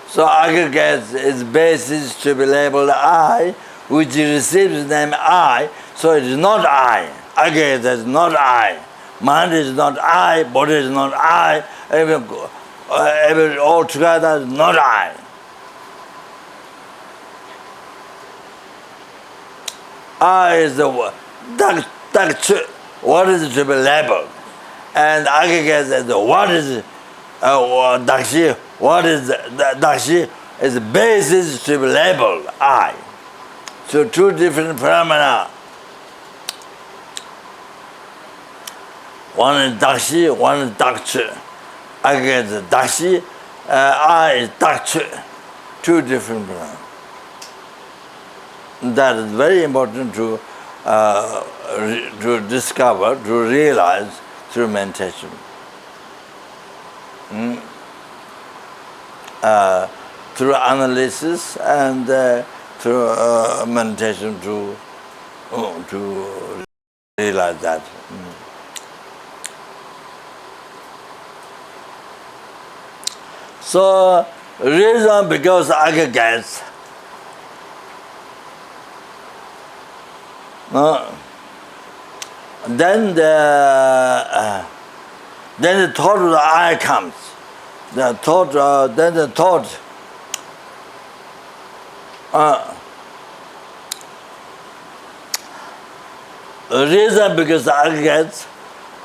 So aggregates is basis to be labeled I, which receives the name I. So it is not I. Aggregate is not I. Mind is not I, body is not I, every all together is not I. I is the what is to be labeled, and aggregate is the what is dakshi. What is dakshi is the basis to be labeled I. So 2 different phenomena. One is dakshi, one is dakchi. Aggregate is dakshi, I is dakchi. 2 different phenomena. That is very important to discover, to realize through meditation. Through analysis and through meditation to realize that. So, reason because aggregates. Then the thought of the I comes. The thought, then the thought. reason because the aggregates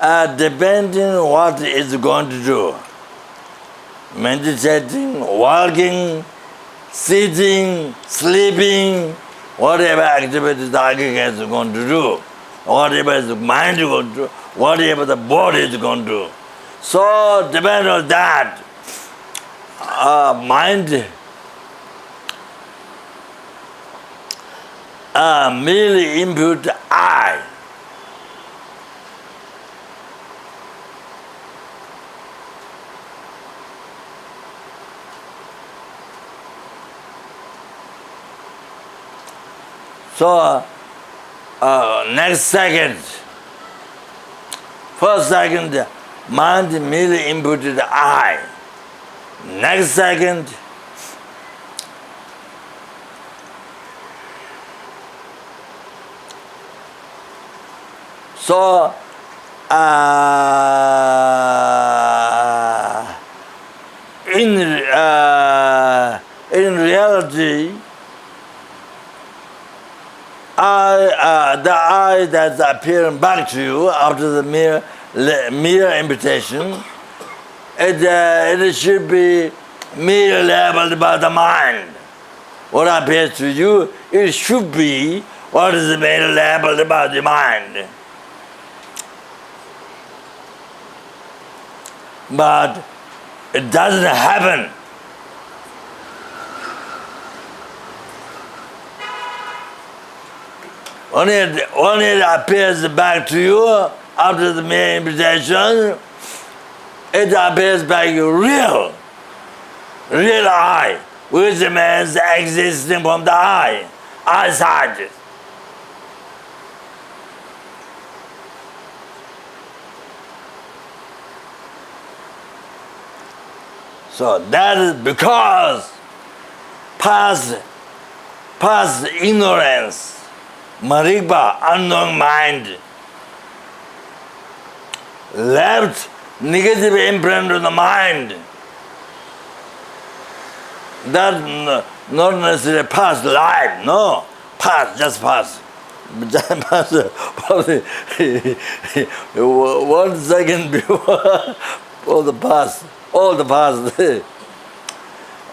are depending what it's going to do. Meditating, walking, sitting, sleeping, whatever activity the aggregate is going to do, whatever the mind is going to do, whatever the body is going to do. So depending on that, mind merely input I. So next second, first second, mind merely inputted I. Next second, so in reality, the I that's appearing back to you after the mere invitation, it should be mere labeled by the mind. What appears to you, it should be what is mere labeled by the mind. But it doesn't happen. When it appears back to you after the mere invitation, it appears back real I, which means existing from the I side. So that is because past ignorance, Marikpa, unknown mind, left negative imprint on the mind. That not necessarily past life, no, past, just past. Just past, probably 1 second before all the past.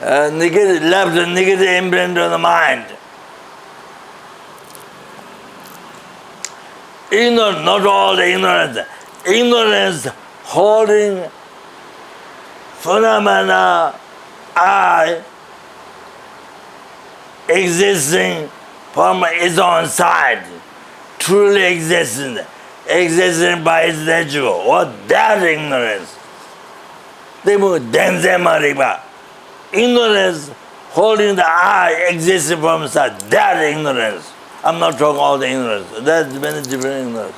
Negative, left a negative imprint on the mind. Ignorance, not all the ignorance. Ignorance holding phenomena I existing from its own side, truly existing by its nature. What that ignorance? Ignorance holding the I existing from inside, that ignorance. I'm not talking all the ignorance. That's many different ignorance.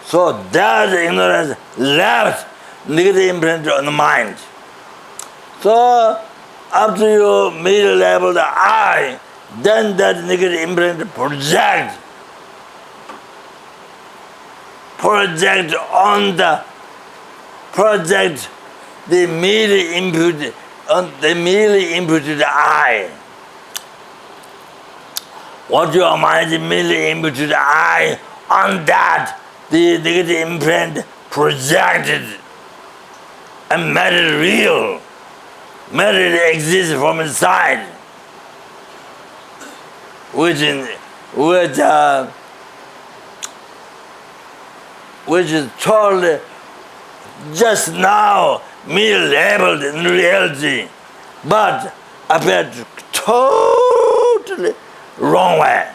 So that ignorance left negative imprint on the mind. So after you middle level the I, then that negative imprint project the merely inputted I. What your mind merely inputted I, on that the negative imprint projected and made it real, made it exist from inside, which is totally just now mere labeled in reality, but appeared totally wrong way,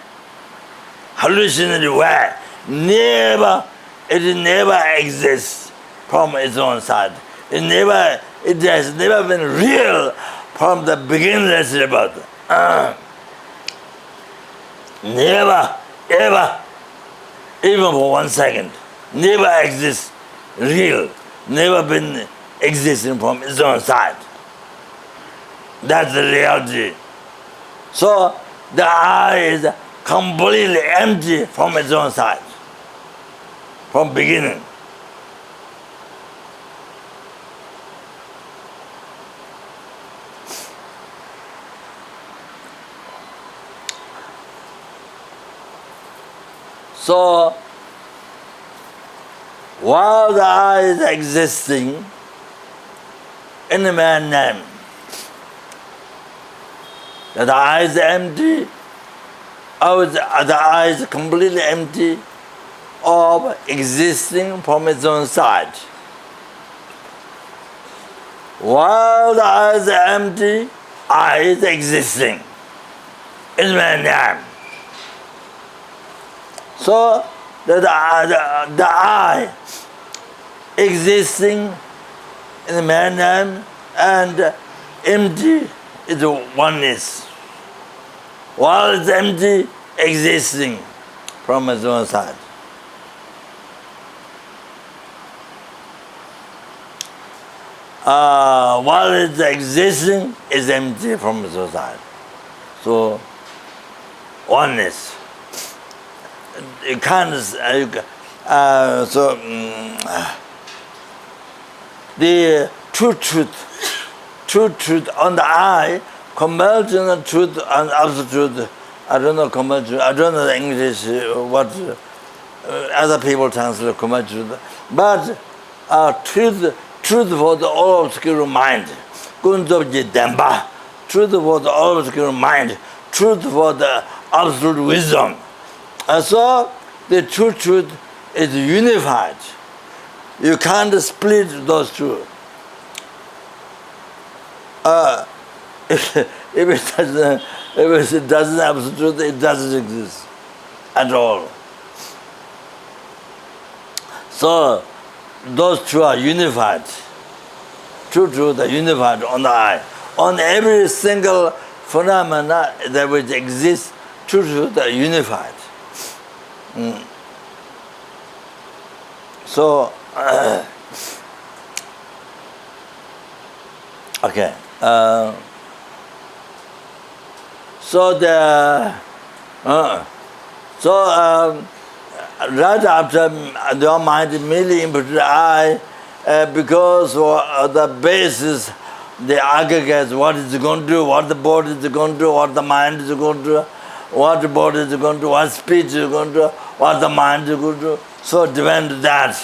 hallucinated way. It never exists from its own side. It has never been real from the beginningless about. Never, ever, even for 1 second, never exists real, never been existing from its own side. That's the reality. So the I is completely empty from its own side, from beginning. So, while the I is existing in the man name, the I is empty, or the I is completely empty of existing from its own side. While the I is empty, I is existing in man name. So, the I existing in the man name and empty is oneness. While it's empty, existing from its own side. While it's existing, it's empty from its own side. So, oneness. You can't. The true truth on the I, converging the truth and absolute. I don't know convergence. I don't know the English what other people translate convergence, but truth for the all obscure mind. Kunzobji Demba. Truth for the all obscure mind. Truth for the absolute wisdom. And so the true truth is unified. You can't split those two. If it doesn't have the truth, it doesn't exist at all. So those two are unified. True truth are unified on the I. On every single phenomena that which exists, true truth are unified. So, okay. Right after your mind immediately imputed I, because the basis, the aggregates, what is it going to do, what the body is going to do, what the mind is going to do, what the body is going to do, what speech is going to do, what the mind is going to do. So depend on that.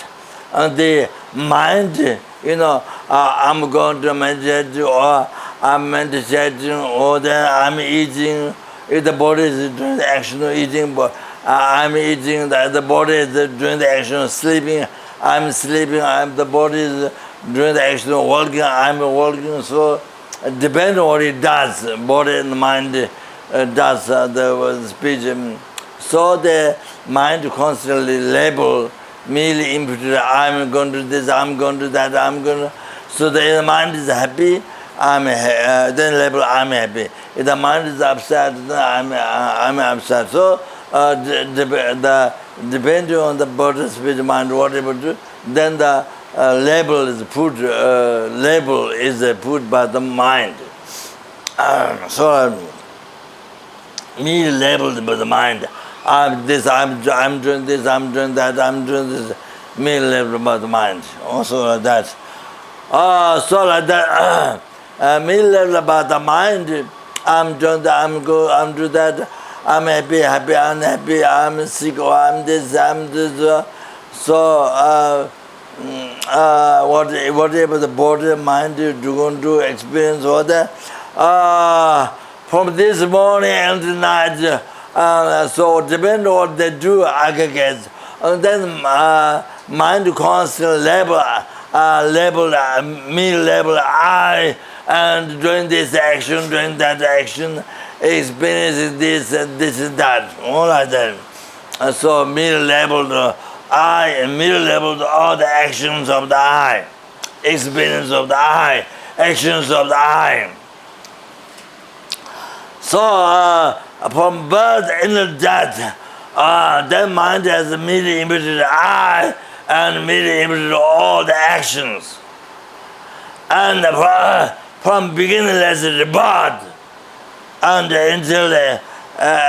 And the mind, I'm going to meditate, or I'm meditating, or then I'm eating. If the body is doing the action of eating, but I'm eating, the body is doing the action of sleeping, I'm sleeping, the body is doing the action of walking, I'm walking. So it depends on what it does, body and mind does the speech. So the mind constantly label, merely imputed, I'm going to do this, I'm going to do that, I'm going to. So the mind is happy, then label I'm happy. If the mind is upset, then I'm upset. So depending on the body, speech, mind, whatever do, then the label is put by the mind. So me labeled by the mind. I'm doing this, I'm doing that, I'm doing this. Me labeled by the mind. Also like that. So like that. Me labeled by the mind. I'm doing that, I'm doing that. I'm happy, unhappy, I'm sick, or I'm this, I'm this. So whatever the body, mind is going to experience, all that. From this morning until night, so depending on what they do, aggregates. And then mind constantly label me, label I, and doing this action, doing that action, experience this and this and that, all like that. And so me labeled I, and me labeled all the actions of the I, experience of the I, actions of the I. So from birth and death, that mind has immediately imputed I, and immediately imputed all the actions. And from beginningless rebirth, and until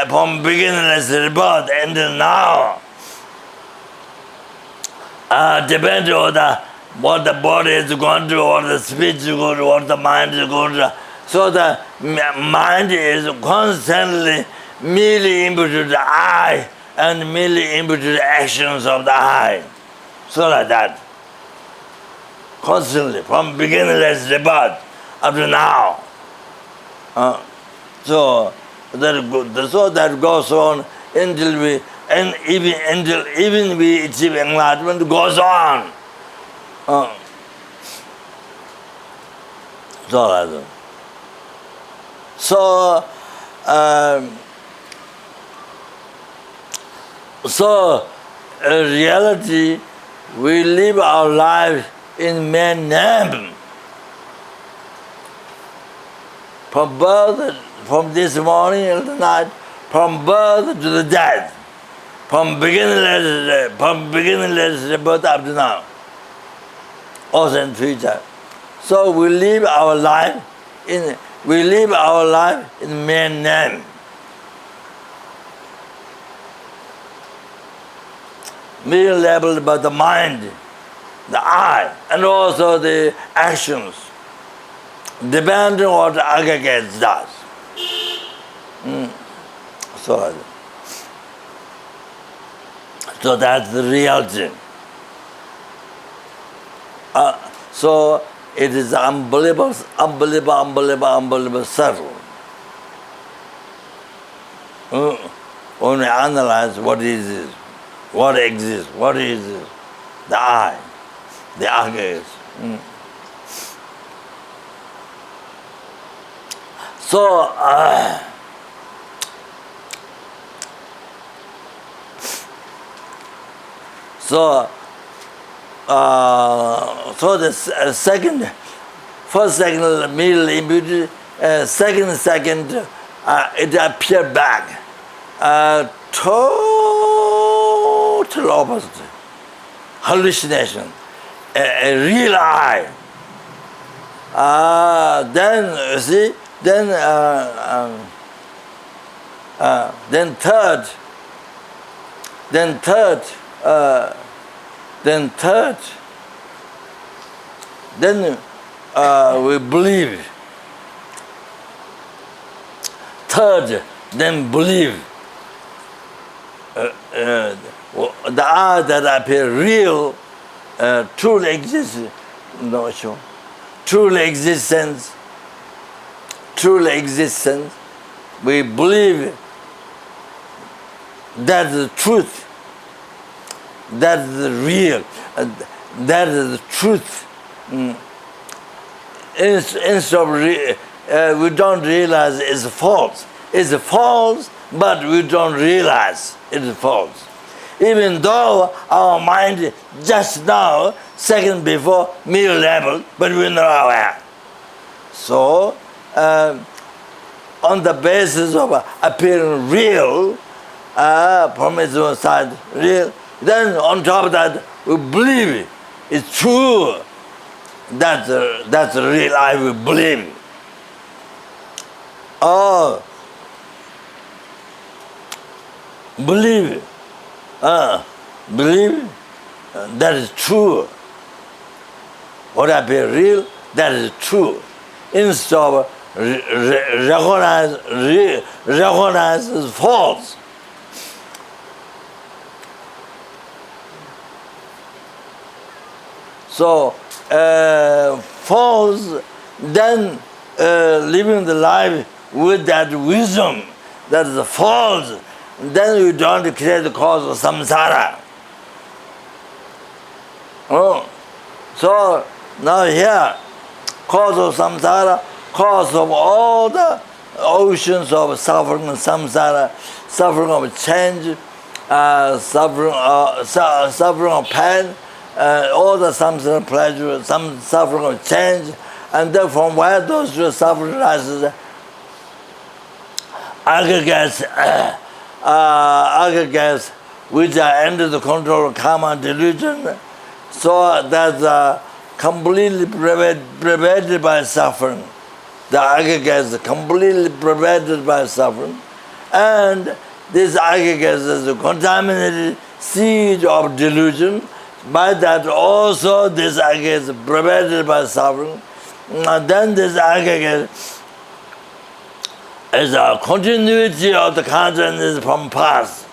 from beginningless rebirth until now, depending on what the body is going to, what the speech is going to, what the mind is going to. So the mind is constantly merely imputed I, and merely imputed actions of the eye. So like that. Constantly, from beginningless rebirth up to now. So that goes on until we, and even we achieve enlightenment, goes on. So like that. So, reality, we live our life in man name. From birth, from this morning till the night, from birth to the death, from beginningless birth up to now, also in future. So we live our life in man name. Being labeled by the mind, the eye, and also the actions, depending on what the aggregate does. So that's the reality. So it is unbelievable subtle. When we analyze what is it, what exists, what is it? The I, the aggregates. So the first second, middle, immediate, second, it appeared back. Total opposite. Hallucination. A real eye. Then you see, then third, we believe. Third, then believe. The eye that appear real, truly exists, no show. Truly existence, we believe that is the truth, that is the real, that is the truth. Instead of we don't realize it's false. It's false, but we don't realize it's false. Even though our mind just now, second before, middle level, but we're not aware. So, on the basis of appearing real, from its own side, real, then on top of that, we believe it's true. That's the real I will believe. Oh, believe that is true. What appears real, that is true. Instead of recognize as false. So false, then living the life with that wisdom that is false, then you don't create the cause of samsara. So now here, cause of samsara, cause of all the oceans of suffering, samsara, suffering of change, suffering of pain, all the samsara pleasure, some suffering of change, and then from where those suffering rises, aggregates which are under the control of karma and delusion, so that's completely prevented by suffering. The aggregates are completely prevented by suffering, and this aggregates is a contaminated seed of delusion. By that also this aggregate is prevented by suffering. And then this aggregate is a continuity of the consciousness from past.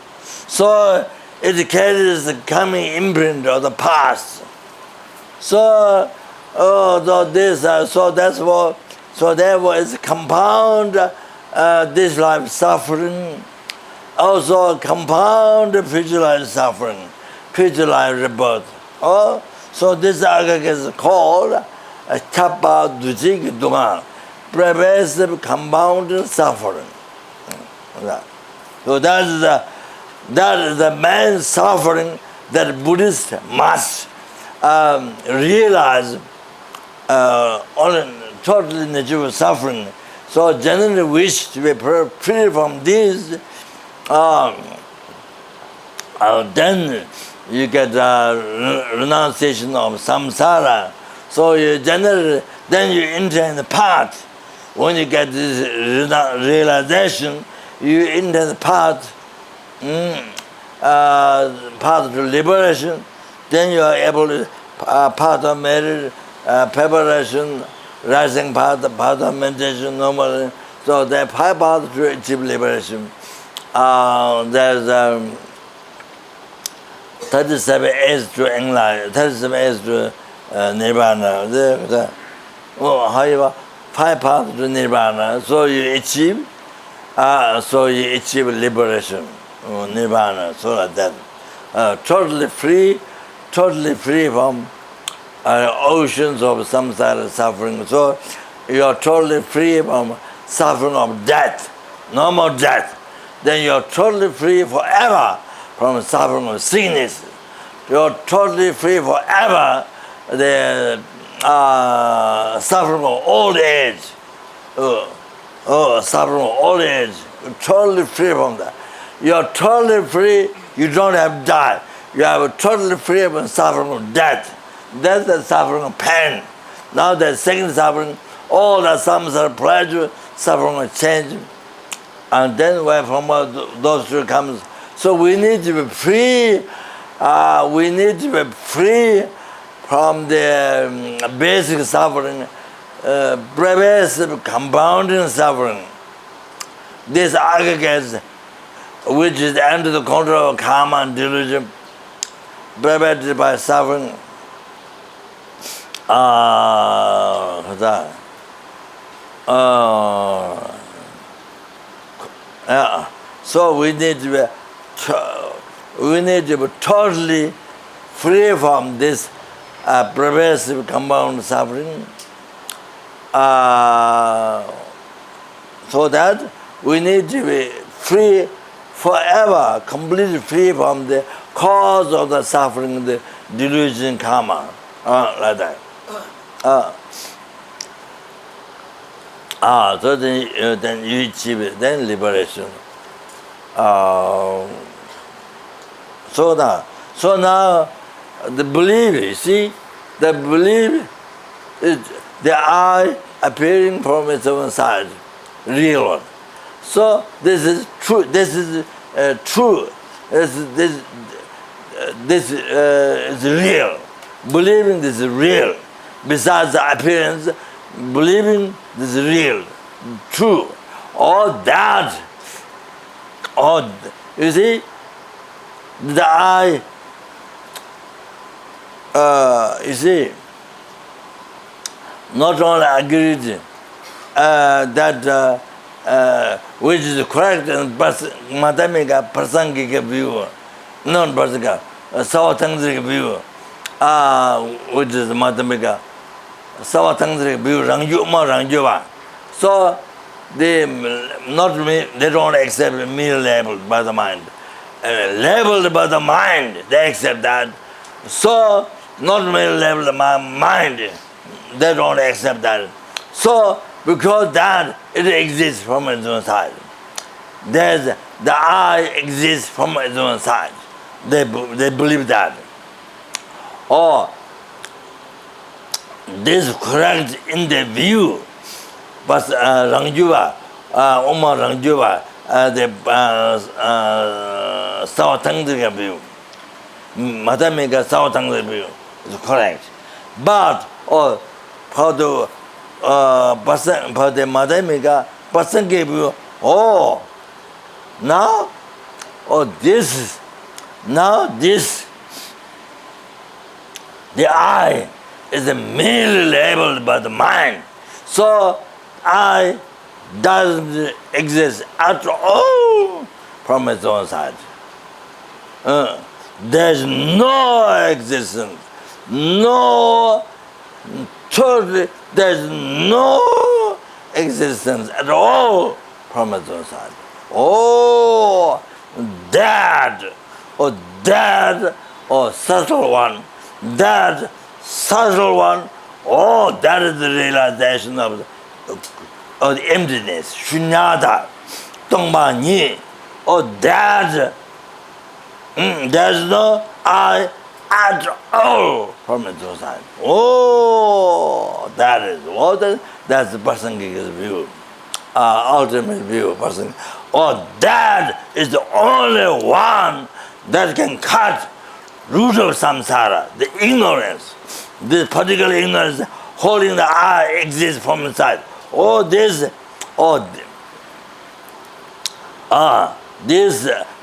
So it carries the coming imprint of the past. So, so that's what. So therefore, it's compound this life suffering, also compound future life suffering, future life rebirth. Oh, so this aggregate is called Kappa Dujik Dunga, pervasive compound suffering. So that is the main suffering that Buddhists must realize on totally nature of suffering. So generally wish to be free from this, then you get renunciation of samsara. So you generally, then you enter in the path. When you get this realization, you enter the path, path to liberation. Then you are able to path of merit, preparation, rising path of meditation, normal. So the path to achieve liberation. There's 37 aids to enlightenment, 37 aids to nirvana. However, 5 paths to nirvana. So you achieve liberation, nirvana. So like that, totally free from oceans of samsara suffering. So you are totally free from suffering of death, no more death. Then you are totally free forever from suffering of sickness. You are totally free forever the suffering of old age. Suffering of old age. You're totally free from that. You are totally free. You don't have to die. You are totally free from suffering of death. That's the suffering of pain. Now the second suffering, all the samsara pleasure, suffering of change. And then where from those two comes. So we need to be free. We need to be free from the basic suffering, pervasive compounding suffering. This aggregates, which is under the control of karma and delusion, pervaded by suffering. So we need to be totally free from this pervasive compound suffering, so that we need to be free forever, completely free from the cause of the suffering, the delusion, karma, like that. So then you achieve it, then liberation. So now the belief, you see, the belief is the eye appearing from its own side, real one. So this is true. This is true. This is real. Believing this is real. Besides the appearance, believing this is real, true. All that, you see, the eye, you see, not only agreed that which is correct and madhamika prasangika view, non-prasangika, savatangzika view, which is madhamika, savatangzika view, rangyu. So they don't accept mere labeled by the mind. Labeled by the mind, they accept that. So not merely labeled by mind, they don't accept that. So because that it exists from its own side. The eye exists from its own side. They believe that. Or this is correct in their view. But Rangjuva, Oma Rangjuva, the Savatangdrika view, Madhamika Savatangdrika view is correct. But for the Madhamika Pasangya view, now Oh, this, now this, the I is merely labeled by the mind. So I doesn't exist at all from its own side. There's no existence, no, totally, there's no existence at all from its own side. Oh, that, subtle one, oh, that is the realization of the emptiness, shunyata, tongpa ni, oh, that, there's no I at all from its own side. Oh, that is what that's the Prasangica's view, ultimate view. Person. Oh, that is the only one that can cut root of samsara, the ignorance, this particular ignorance holding the I exists from inside. Oh, this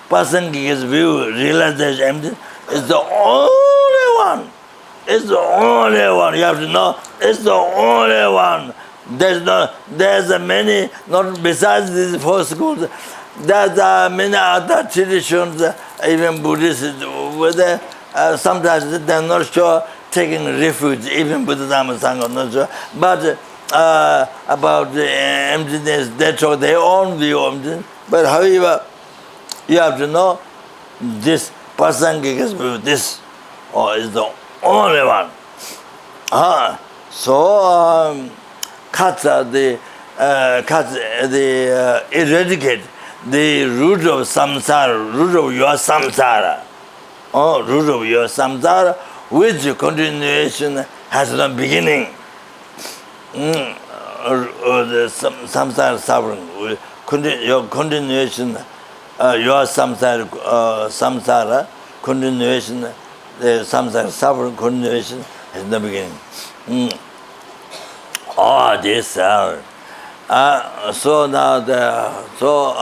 Prasangica's view, realization empty, is the only one. It's the only one. You have to know, it's the only one. There's many, not besides these four schools, there's many other traditions, even Buddhists, where sometimes they're not sure taking refuge, even Buddha Dhamma Sangha, not sure. But about the emptiness, they talk their own view of emptiness. But however, you have to know this Prasangica's view, this is the only one. So cuts eradicate the root of samsara, root of your samsara. Root of your samsara, which continuation has no beginning. Or the samsara suffering, your continuation, your samsara continuation, the samsara suffering continuation has no beginning. This so now so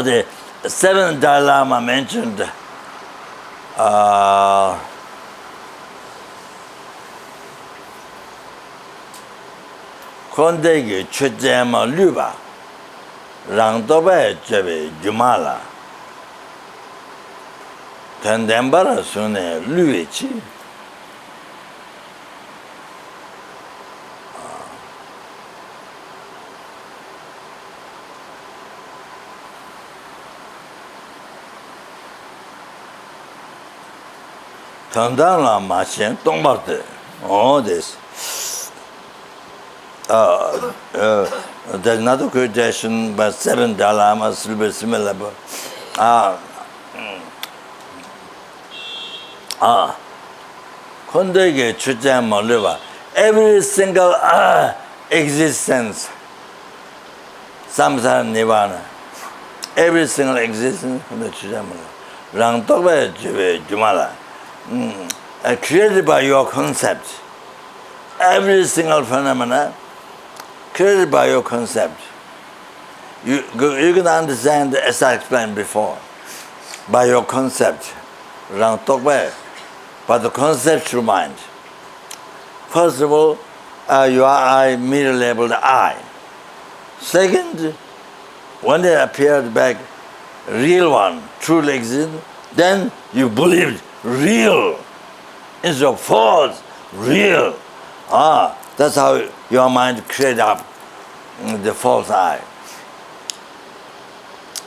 the seventh Dalai Lama mentioned Kondegi Chujema Luba Rangtobe Chebe Jumala Tendembara Sune Luichi Tandala Machen Tombarte. Oh, this. There's another quotation by 7 Dalai Lamas will be similar. Kondege Chujan Maliva. Every single existence, samsara nirvana. Every single existence from the Chujan Maliva. Rangtobe Jumala. Created by your concept. Every single phenomena created by your concept. You can understand, as I explained before, by your concept, by the conceptual mind. First of all, your I merely labeled I. Second, when they appeared back, real one, truly existed, then you believed real instead of false, real. That's how your mind created up the false I.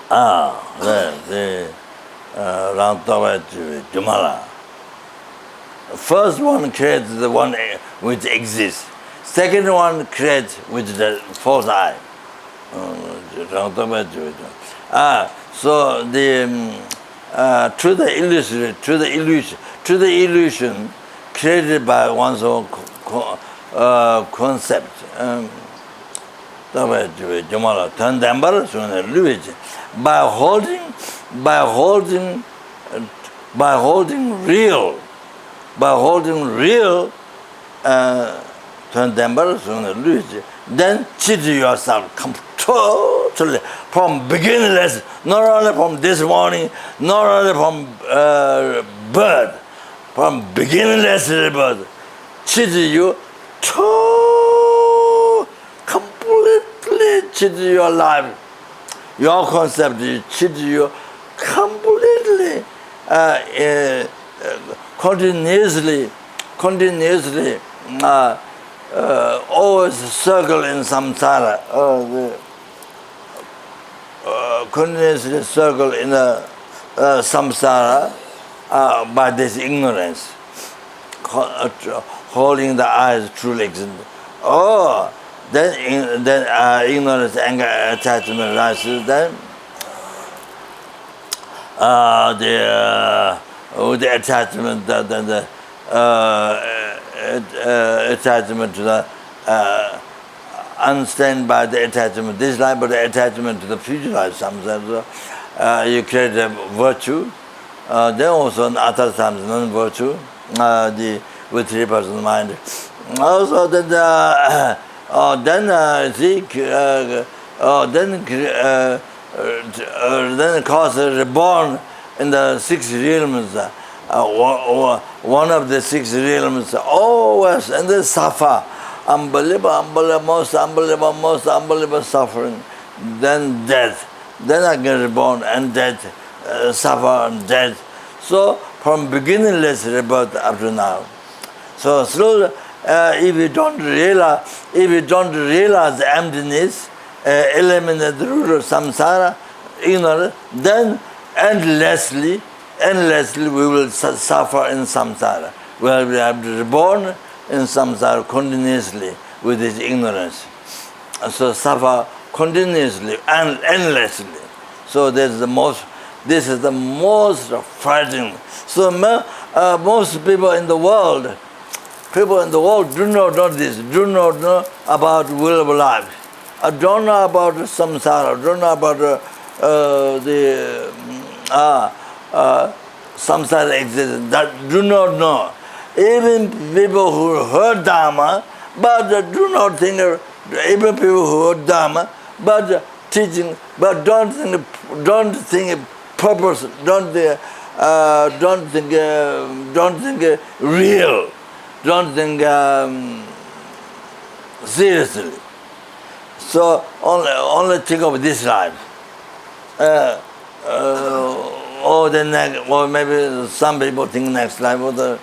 The Jumala. First one creates the one which exists. Second one creates with the false I. So to the illusion created by one's own concept. real, then cheat yourself totally from beginningless, not only from this morning, not only from birth, from beginningless birth, cheat you to completely cheat your life. Your concept is cheat you completely, continuously, always circle in samsara, continuously circle in samsara by this ignorance, holding the eyes truly existent. Oh, then ignorance, anger, attachment rises. Then the attachment, the attachment to the unstained by the attachment this life, but the attachment to the future life. Sometimes you create a virtue. Then also in other times non-virtue, with 3% mind. Also then then cause reborn in the 6 realms. One of the 6 realms always, and then suffer. Unbelievable, most unbelievable suffering. Then death. Then again reborn and death, suffer and death. So from beginningless rebirth up to now. So slowly, if you don't realize the emptiness, eliminate the root of samsara, ignorance, then endlessly we will suffer in samsara. We have to be reborn in samsara continuously with this ignorance. So suffer continuously and endlessly. So this is the most frightening. So most people in the world do not know this, do not know about will of life, don't know about samsara, don't know about the samsara existence, that do not know. Even people who heard Dharma, but do not think, even people who heard Dharma, but teaching, but don't think purpose, don't think real, don't think seriously. So only think of this life. Or the next, or maybe some people think next life. Or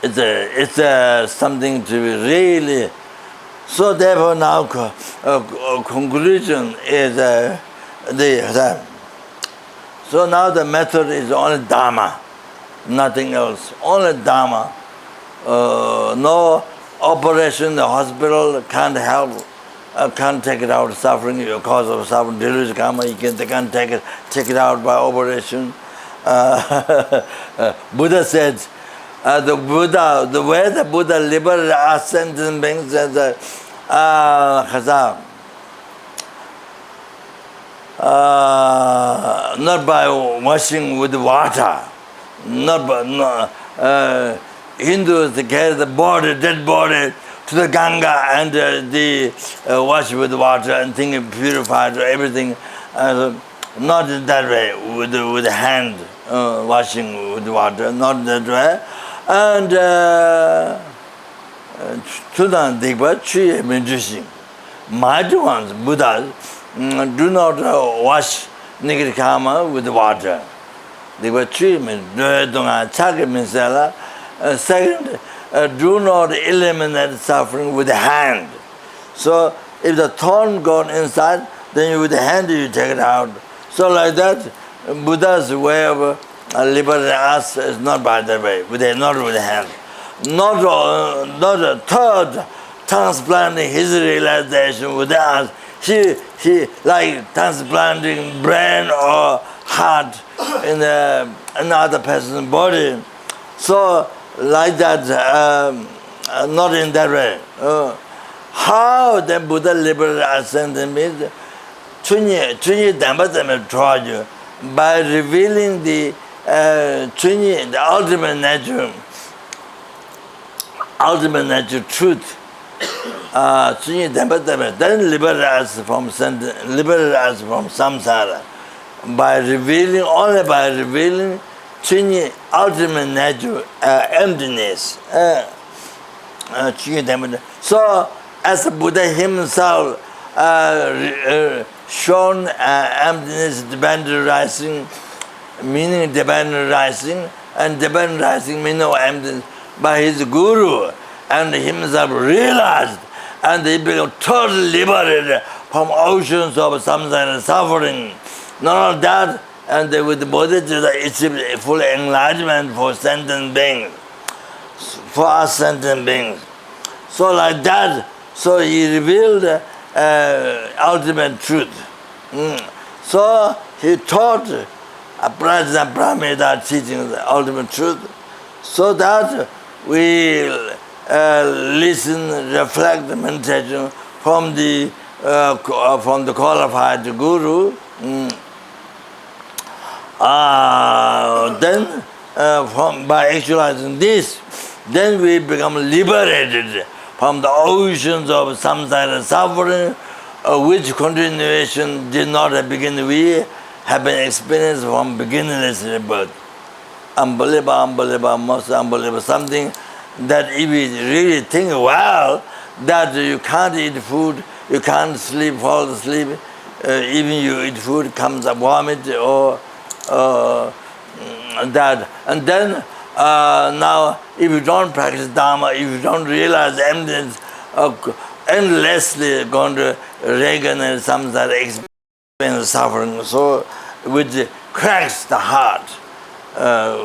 it's something to be really. So therefore now conclusion is so now the method is only Dharma, nothing else, only Dharma. No operation, the hospital can't help. Can't take it out suffering because of suffering, delusion karma. They can't take it out by operation. Buddha said, the way the Buddha liberated us sentient beings says not by washing with water, Hindus carry the body, dead body, to the Ganga and wash with water and think purified everything. Not in that way, with the hand washing with water, not that way. And Tudan Dikpa Choe Minjushi. Mighty ones, Buddhas, do not wash negative karma with water. Dikpa Choe means Chaka means second, do not eliminate suffering with the hand. So if the thorn gone inside, then with the hand you take it out. So like that, Buddha's way of liberating us is not by that way, not with the hand. Not a third transplanting his realization with us. He like transplanting brain or heart in another person's body. So like that, not in that way. How the Buddha liberated ascended means Chunyi Dhamma taught you by revealing the Chunyi, the ultimate nature truth. Chunyi Dhamma then liberate us from samsara by revealing, only by revealing Chunyi ultimate nature, emptiness. So, as Buddha himself shown emptiness, dependent rising, meaning dependent rising, and dependent rising meaning of emptiness by his guru, and himself realized, and he became totally liberated from oceans of samsara suffering. Not only that, and with the bodhicitta achieved full enlightenment for sentient beings, for us sentient beings. So like that, so he revealed ultimate truth. So he taught Prajna Brahmeda teaching the ultimate truth, so that we listen, reflect the meditation from the qualified guru. Then by actualizing this, then we become liberated from the oceans of samsara suffering, which continuation did not begin. We have been experienced from beginningless birth. Unbelievable, most unbelievable. Something that if you really think well, that you can't eat food, you can't sleep, fall asleep, even you eat food, comes a vomit or that. And then now, if you don't practice Dharma, if you don't realize emptiness, endlessly going to regain and samsara experience suffering, so which cracks the heart,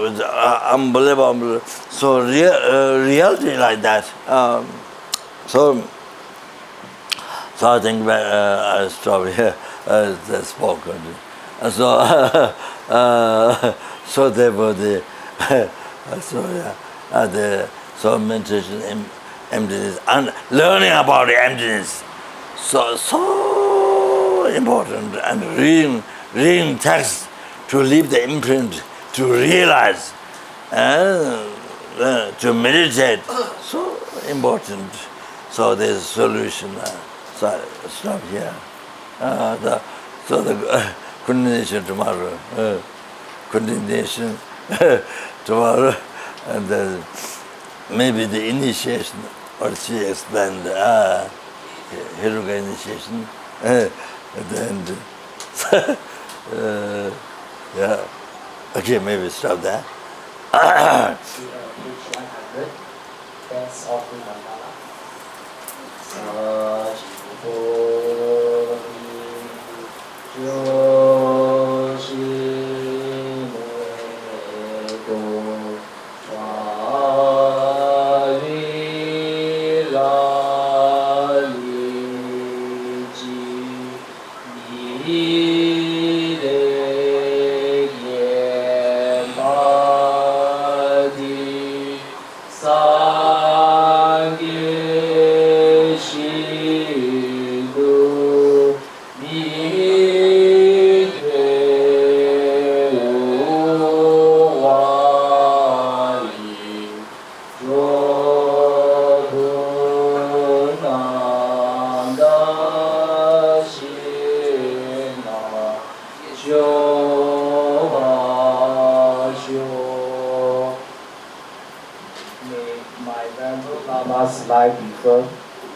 with unbelievable. So reality like that. So I think I stop here. I spoke. So therefore so meditation, emptiness, and learning about the emptiness, so important, and reading text to leave the imprint, to realize, and to meditate, so important. So there's a solution. So I stop here. So the continuation tomorrow. Continuation tomorrow, and then maybe the initiation, or she explained Hiruga initiation at the end. Yeah. Okay, maybe stop there. Page 100. Thanks offering mandala.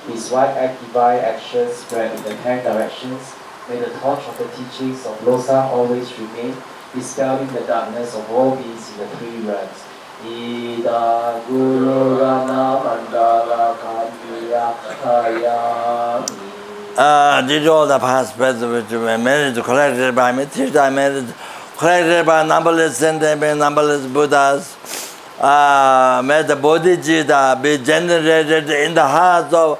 His wide divine actions spread in the 10 directions. May the torch of the teachings of Losang always remain, dispelling the darkness of all beings in the three realms. Ida Guru Rana Mandala Kamiya Hayami. Did all the past, present, which were managed, collected by me, teach I managed, collected by numberless sentient, numberless Buddhas. May the bodhicitta be generated in the hearts of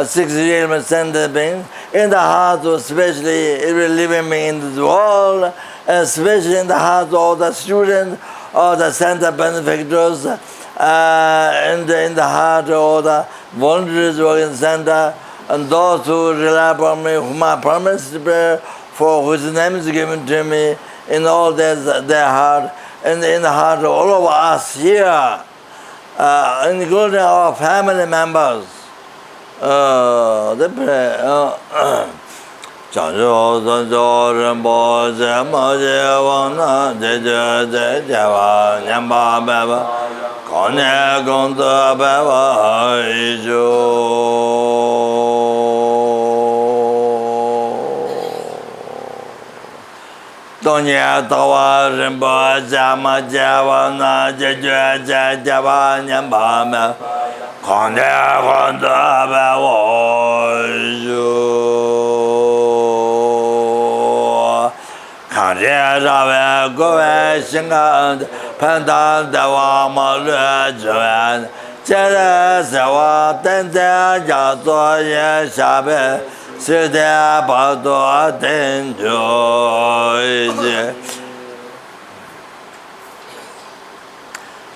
6 realm sentient beings, in the hearts of especially every living being in this world, especially in the hearts of all the students, all the center benefactors, in the heart or the voluntaries working center, and those who rely upon me, whom I promise to pray for, whose name is given to me, in all their heart, and in the heart of all of us here, including our family members. They pray. Chanjo Sanjo Rinpoche Maje Wana Jeje Jewa Nyamba Beba Kanye Gonta Beba Ijo Donya Tawa Rinpoche Maje Wana Jeje Jewa Nyamba Beba Kanye Gonta Beba Ijo Kanye Rawe Gowe Shingan Pandan Dewa Malu Juan Jere Sewa Tente Yazo Ye Shabe Side Bado Tenjo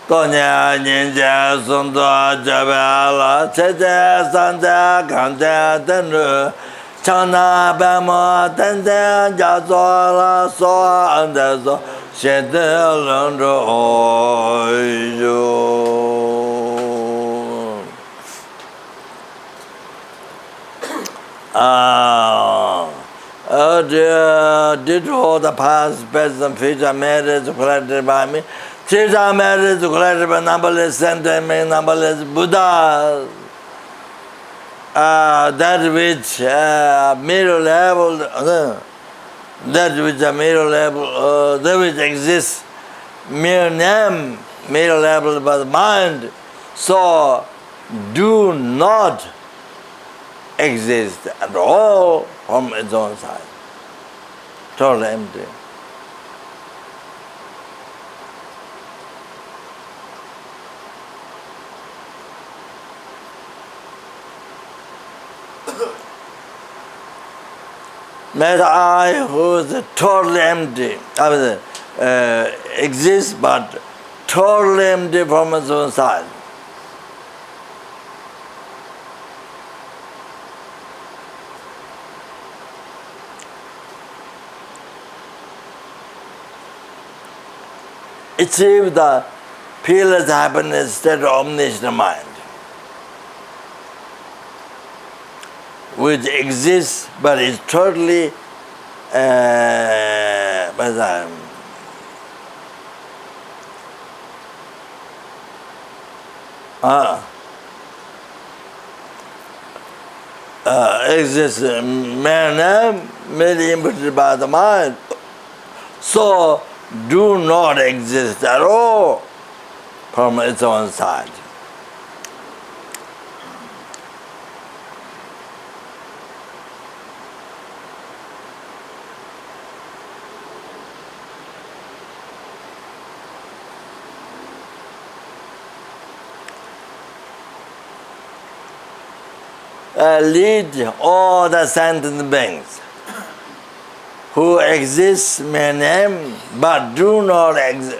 Donya Ninja Sundo Jabela Chede Sande Kante Tenru Chana Bama Tende Jazola So Ande So Shede Lundro Oyo did all the past, present, and future merits collected by me. Future merits collected by numberless sentiment, numberless Buddhas. That which mirror level, that which a mirror level, that which exists mere name, mirror level by the mind. So do not exist at all from its own side. Totally empty. That I, who is totally empty, exists but totally empty from its own side. Achieve the peerless happiness state of omniscient mind, which exists but is totally exists merely imputed by the mind. So do not exist at all from its own side. Lead all the sentient beings who exist may name but do not exist,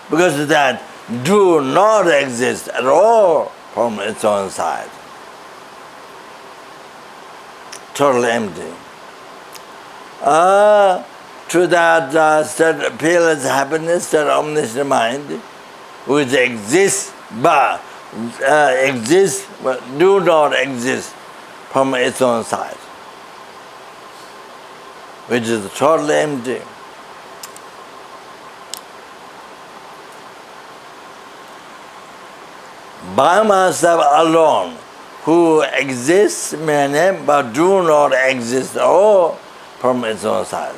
because of that do not exist at all from its own side. Totally empty. To that state, peerless happiness, that omniscient mind, which exists but do not exist from its own side, which is totally empty. By myself alone, who exists may name but do not exist at all from its own side.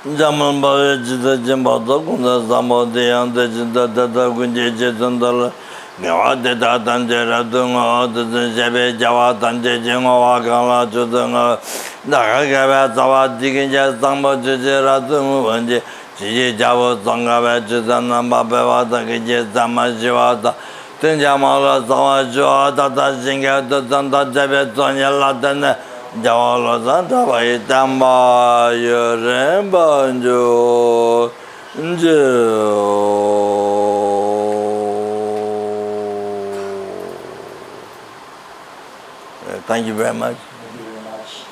Zaman bağı cida cembada kunda zaman deyan de cida dada kunje cedandala gawa de datan jera dunga de jebe jawa tan je jenga wa kala judanga daga gawa zawa diginja sangbo jera dunga wanje ji jawo sanga ba cida namba be wa da ge zama jiwa da tenja mala zawa jiwa da da jinga da da jebe tonya la dana Jawala Santa Vaitamba Yorembanjo Thank you very much. Thank you very much.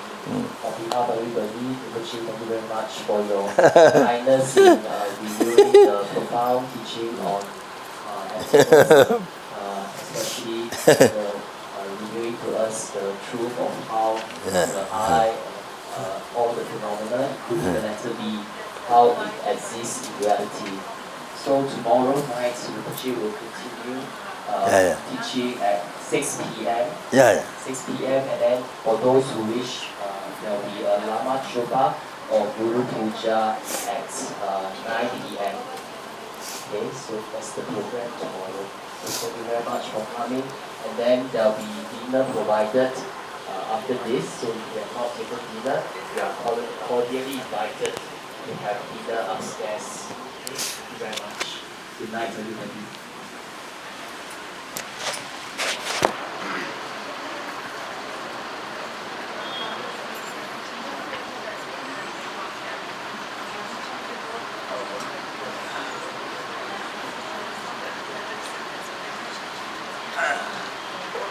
On behalf of everybody, Rinpoche, thank you very much for your kindness in reviewing the profound teaching on emptiness, especially revealing to us the truth of how the I and all the phenomena, including the letter B, how it exists in reality. So tomorrow night, Rinpoche will continue teaching at 6 p.m. 6 p.m. and then for those who wish, there will be a Lama Choba or Guru Puja at 9 p.m. Okay, so that's the program tomorrow. So thank you very much for coming. And then there will be dinner provided after this. So if you have not taken dinner, you are cordially invited to have dinner upstairs. Okay, thank you very much. Good night, everybody.